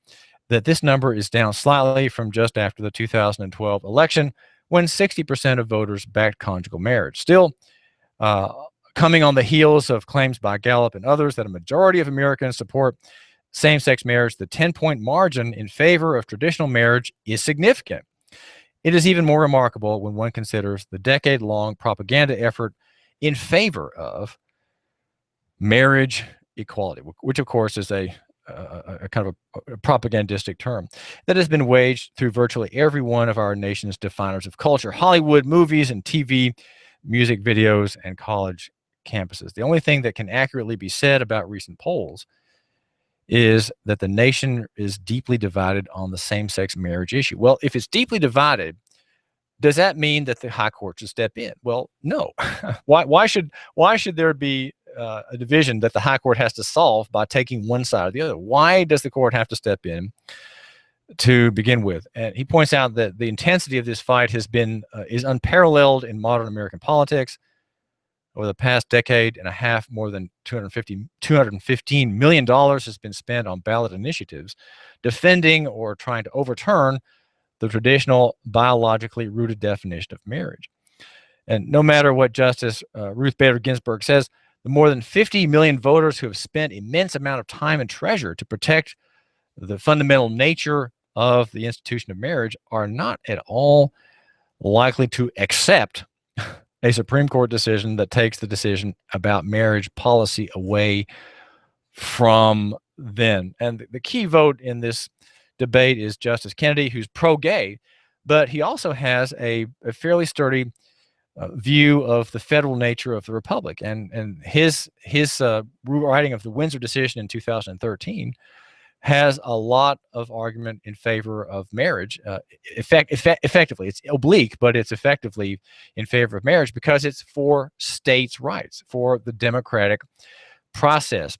that this number is down slightly from just after the 2012 election, when 60% of voters backed conjugal marriage. Still, coming on the heels of claims by Gallup and others that a majority of Americans support same-sex marriage, the 10-point margin in favor of traditional marriage is significant. It is even more remarkable when one considers the decade-long propaganda effort in favor of marriage equality, which of course is a kind of a propagandistic term that has been waged through virtually every one of our nation's definers of culture: Hollywood, movies and TV, music videos, and college campuses. The only thing that can accurately be said about recent polls is that the nation is deeply divided on the same-sex marriage issue. Well, if it's deeply divided, does that mean that the High Court should step in? Well, no. Why should there be a division that the High Court has to solve by taking one side or the other? Why does the court have to step in to begin with? And he points out that the intensity of this fight has been is unparalleled in modern American politics. Over the past decade and a half, more than $215 million has been spent on ballot initiatives defending or trying to overturn the traditional biologically rooted definition of marriage. And no matter what Justice Ruth Bader Ginsburg says, the more than 50 million voters who have spent immense amount of time and treasure to protect the fundamental nature of the institution of marriage are not at all likely to accept a Supreme Court decision that takes the decision about marriage policy away from them. And the key vote in this debate is Justice Kennedy, who's pro-gay, but he also has a fairly sturdy view of the federal nature of the republic. And his writing of the Windsor decision in 2013 has a lot of argument in favor of marriage. Effectively, it's oblique, but it's effectively in favor of marriage because it's for states' rights, for the democratic process.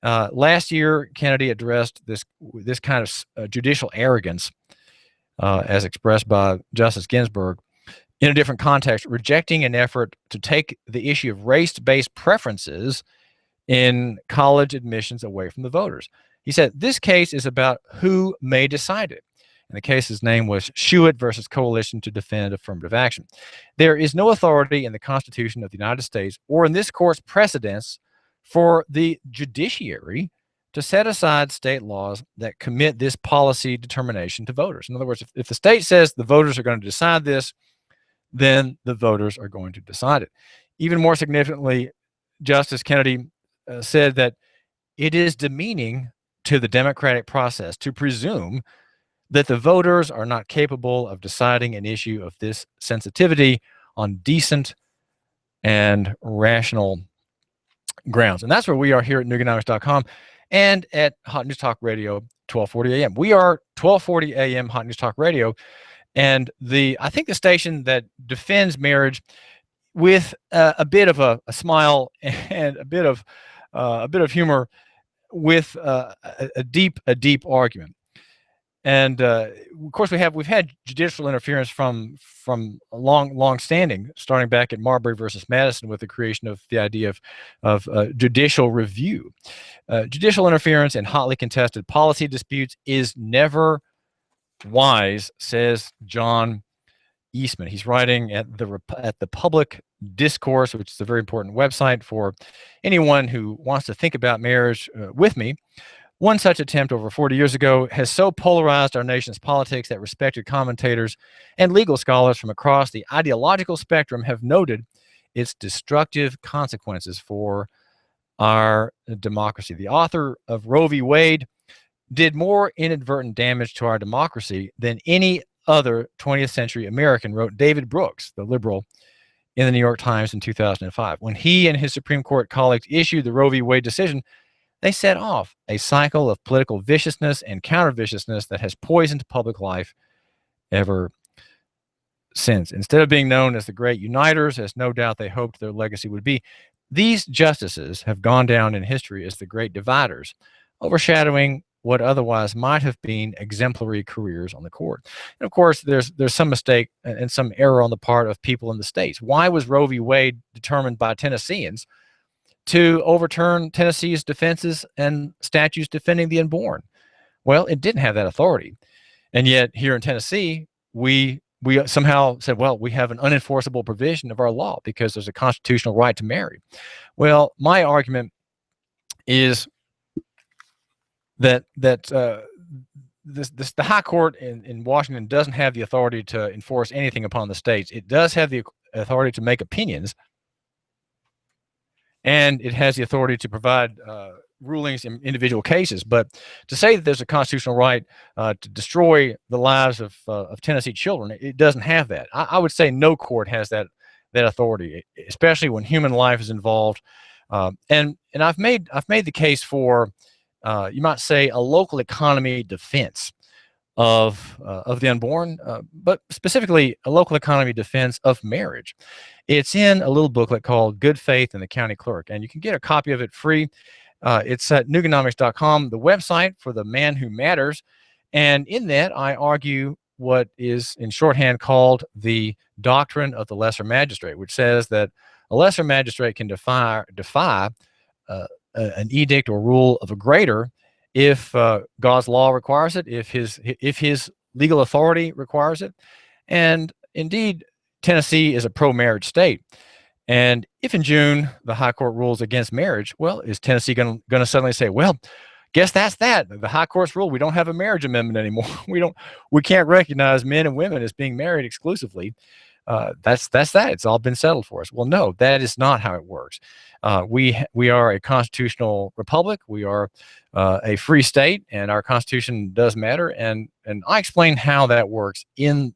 Last year, Kennedy addressed this kind of judicial arrogance, as expressed by Justice Ginsburg, in a different context, rejecting an effort to take the issue of race-based preferences in college admissions away from the voters. He said, this case is about who may decide it. And the case's name was Schuett versus Coalition to Defend Affirmative Action. There is no authority in the Constitution of the United States or in this court's precedents for the judiciary to set aside state laws that commit this policy determination to voters. In other words, if the state says the voters are going to decide this, then the voters are going to decide it. Even more significantly, Justice Kennedy said that it is demeaning to the democratic process to presume that the voters are not capable of deciding an issue of this sensitivity on decent and rational grounds. And that's where we are here at Nuganomics.com and at Hot News Talk Radio 1240 AM. We are 1240 AM Hot News Talk Radio, and I think the station that defends marriage with a bit of a smile and a bit of humor, with a deep argument. And of course, we've had judicial interference from a long standing, starting back at Marbury versus Madison, with the creation of the idea of judicial review. Judicial interference in hotly contested policy disputes is never wise, says John Eastman. He's writing at the Public Discourse, which is a very important website for anyone who wants to think about marriage with me. One such attempt over 40 years ago has so polarized our nation's politics that respected commentators and legal scholars from across the ideological spectrum have noted its destructive consequences for our democracy. The author of Roe v. Wade did more inadvertent damage to our democracy than any other 20th century American, wrote David Brooks, the liberal, in the New York Times in 2005. When he and his Supreme Court colleagues issued the Roe v. Wade decision, they set off a cycle of political viciousness and counter-viciousness that has poisoned public life ever since. Instead of being known as the great uniters, as no doubt they hoped their legacy would be, these justices have gone down in history as the great dividers, overshadowing what otherwise might have been exemplary careers on the court. And of course, there's some mistake and some error on the part of people in the states. Why was Roe v. Wade determined by Tennesseans to overturn Tennessee's defenses and statutes defending the unborn? Well, it didn't have that authority. And yet here in Tennessee, we somehow said, well, we have an unenforceable provision of our law because there's a constitutional right to marry. Well, my argument is that the high court in Washington doesn't have the authority to enforce anything upon the states. It does have the authority to make opinions, and it has the authority to provide rulings in individual cases. But to say that there's a constitutional right to destroy the lives of Tennessee children, it doesn't have that. I would say no court has that authority, especially when human life is involved. And I've made the case for you might say a local economy defense of the unborn, but specifically a local economy defense of marriage. It's in a little booklet called Good Faith and the County Clerk, and you can get a copy of it free. It's at Nuganomics.com, the website for the man who matters. And in that, I argue what is in shorthand called the doctrine of the lesser magistrate, which says that a lesser magistrate can defy an edict or rule of a greater if God's law requires it, if his legal authority requires it. And indeed, Tennessee is a pro-marriage state. And if in June the high court rules against marriage, well, is Tennessee going to suddenly say, well, guess that's that. The high court's rule, we don't have a marriage amendment anymore. We can't recognize men and women as being married exclusively. That's that. It's all been settled for us. Well, no, that is not how it works. We are a constitutional republic. We are a free state, and our Constitution does matter. And I explain how that works in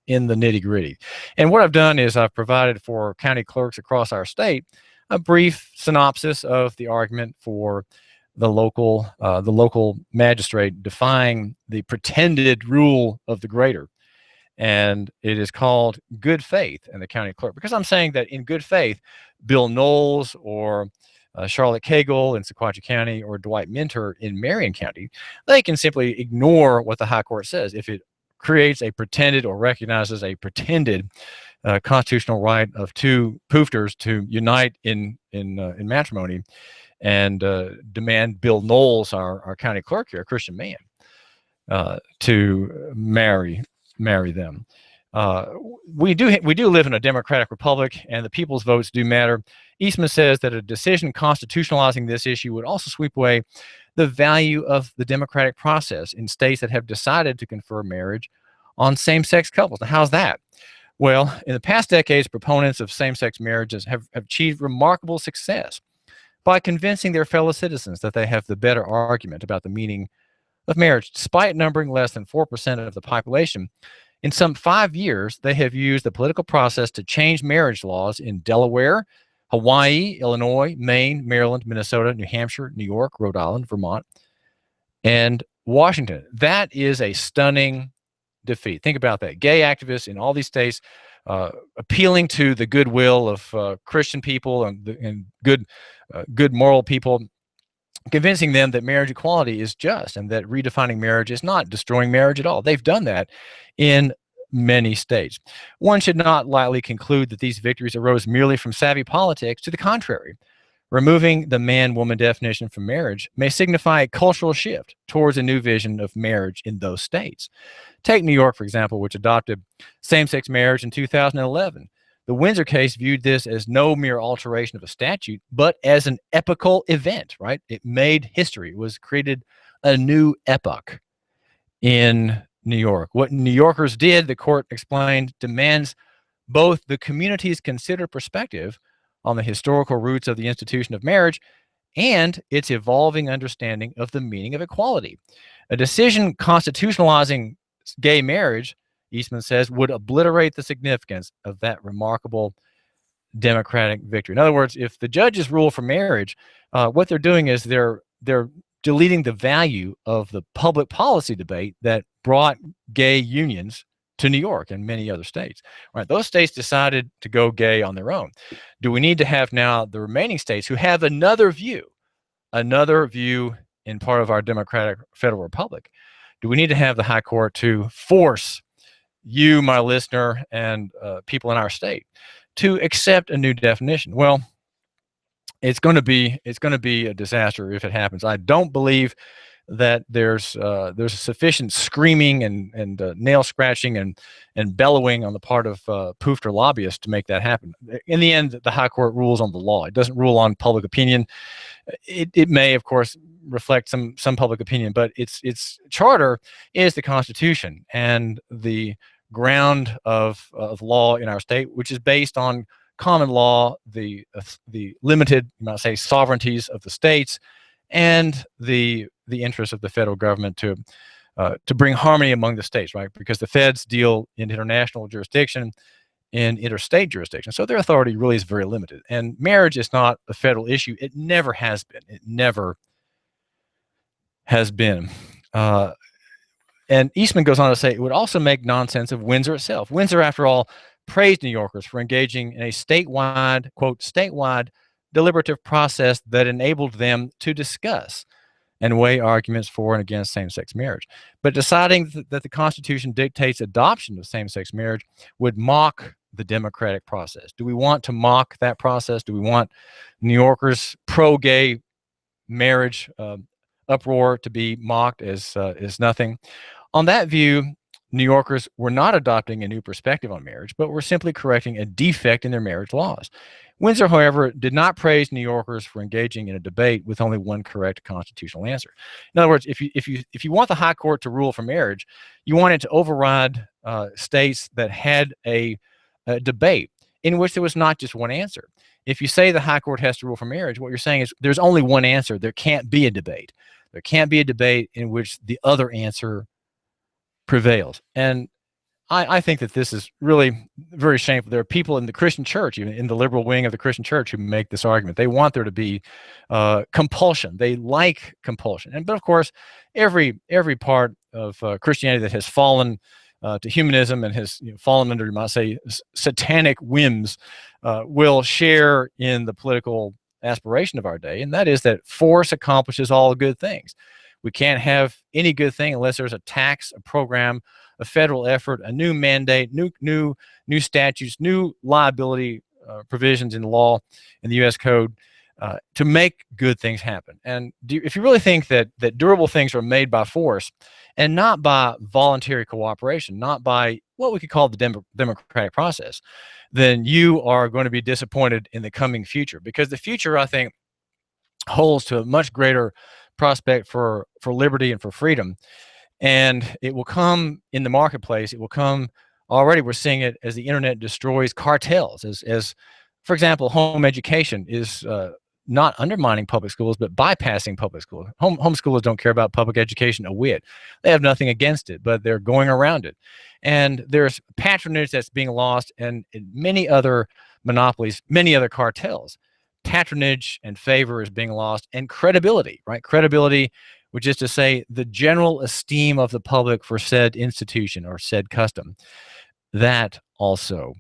the nitty-gritty. And what I've done is I've provided for county clerks across our state a brief synopsis of the argument for the local magistrate defying the pretended rule of the greater. And it is called Good Faith and the County Clerk, because I'm saying that in good faith, Bill Knowles or Charlotte Cagle in Sequatchie County or Dwight Minter in Marion County, they can simply ignore what the high court says if it creates a pretended or recognizes a pretended constitutional right of two poofters to unite in matrimony and demand Bill Knowles, our county clerk here, a Christian man, to marry them. We do live in a democratic republic, and the people's votes do matter. Eastman says that a decision constitutionalizing this issue would also sweep away the value of the democratic process in states that have decided to confer marriage on same-sex couples. Now, how's that? Well, in the past decades, proponents of same-sex marriages have achieved remarkable success by convincing their fellow citizens that they have the better argument about the meaning of marriage, despite numbering less than 4% of the population. In some 5 years, they have used the political process to change marriage laws in Delaware, Hawaii, Illinois, Maine, Maryland, Minnesota, New Hampshire, New York, Rhode Island, Vermont, and Washington. That is a stunning defeat. Think about that. Gay activists in all these states appealing to the goodwill of Christian people and good moral people, convincing them that marriage equality is just and that redefining marriage is not destroying marriage at all. They've done that in many states. One should not lightly conclude that these victories arose merely from savvy politics. To the contrary, removing the man-woman definition from marriage may signify a cultural shift towards a new vision of marriage in those states. Take New York, for example, which adopted same-sex marriage in 2011. The Windsor case viewed this as no mere alteration of a statute, but as an epochal event, right? It made history. It was created a new epoch in New York. What New Yorkers did, the court explained, demands both the community's considered perspective on the historical roots of the institution of marriage and its evolving understanding of the meaning of equality. A decision constitutionalizing gay marriage, Eastman says, would obliterate the significance of that remarkable democratic victory. In other words, if the judges rule for marriage, what they're doing is they're deleting the value of the public policy debate that brought gay unions to New York and many other states. Right? Those states decided to go gay on their own. Do we need to have now the remaining states who have another view in part of our democratic federal republic? Do we need to have the high court to force you, my listener, and people in our state to accept a new definition? Well, it's going to be a disaster if it happens. I don't believe that there's sufficient screaming and nail scratching and bellowing on the part of poofed or lobbyists to make that happen. In the end, the high court rules on the law. It doesn't rule on public opinion. It may, of course, reflect some public opinion, but its charter is the Constitution and the ground of law in our state, which is based on common law, the limited, you might say, sovereignties of the states, and the interests of the federal government to bring harmony among the states, right? Because the feds deal in international jurisdiction, in interstate jurisdiction, so their authority really is very limited. And marriage is not a federal issue. It never has been. It never has been. And Eastman goes on to say it would also make nonsense of Windsor itself. Windsor, after all, praised New Yorkers for engaging in a statewide, quote, statewide deliberative process that enabled them to discuss and weigh arguments for and against same-sex marriage. But deciding that the Constitution dictates adoption of same-sex marriage would mock the democratic process. Do we want to mock that process? Do we want New Yorkers' pro-gay marriage uproar to be mocked as nothing? On that view, New Yorkers were not adopting a new perspective on marriage, but were simply correcting a defect in their marriage laws. Windsor, however, did not praise New Yorkers for engaging in a debate with only one correct constitutional answer. In other words, if you want the high court to rule for marriage, you want it to override states that had a debate in which there was not just one answer. If you say the high court has to rule for marriage, what you're saying is there's only one answer. There can't be a debate. There can't be a debate in which the other answer prevails. And I think that this is really very shameful. There are people in the Christian church, even in the liberal wing of the Christian church, who make this argument. They want there to be compulsion. They like compulsion. But of course, every part of Christianity that has fallen to humanism and has fallen under, you might say, satanic whims will share in the political aspiration of our day, and that is that force accomplishes all good things. We can't have any good thing unless there's a tax, a program, a federal effort, a new mandate, new statutes, new liability provisions in the law, in the U.S. Code, to make good things happen. And if you really think that durable things are made by force and not by voluntary cooperation, not by what we could call the democratic process, then you are going to be disappointed in the coming future, because the future, I think, holds to a much greater prospect for liberty and for freedom. And it will come in the marketplace. It will come already. We're seeing it as the internet destroys cartels, as for example, home education is not undermining public schools, but bypassing public schools. Homeschoolers don't care about public education a whit. They have nothing against it, but they're going around it. And there's patronage that's being lost, and many other monopolies, many other cartels. Patronage and favor is being lost, and credibility, right? Credibility, which is to say the general esteem of the public for said institution or said custom. That also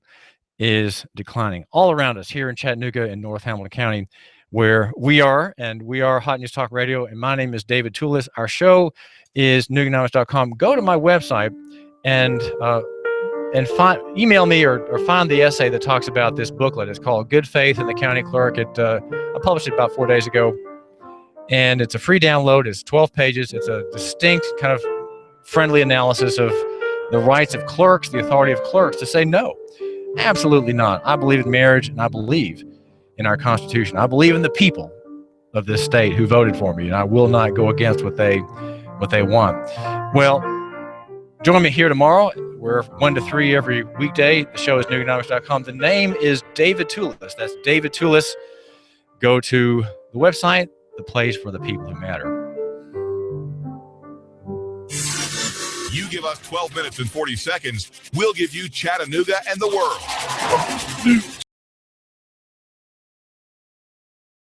is declining all around us here in Chattanooga and North Hamilton County, where we are, and we are Hot News Talk Radio, and my name is David Toulis. Our show is Nuganomics.com. Go to my website and email me or find the essay that talks about this booklet. It's called Good Faith in the County Clerk. I published it about 4 days ago, and it's a free download. It's 12 pages. It's a distinct kind of friendly analysis of the rights of clerks, the authority of clerks to say no. Absolutely not. I believe in marriage, and I believe in our Constitution. I believe in the people of this state who voted for me, and I will not go against what they want. Well, join me here tomorrow. We're 1 to 3 every weekday. The show is Nuganomics.com. The name is David Toulis. That's David Toulis. Go to the website, the place for the people who matter. You give us 12 minutes and 40 seconds, we'll give you Chattanooga and the world. News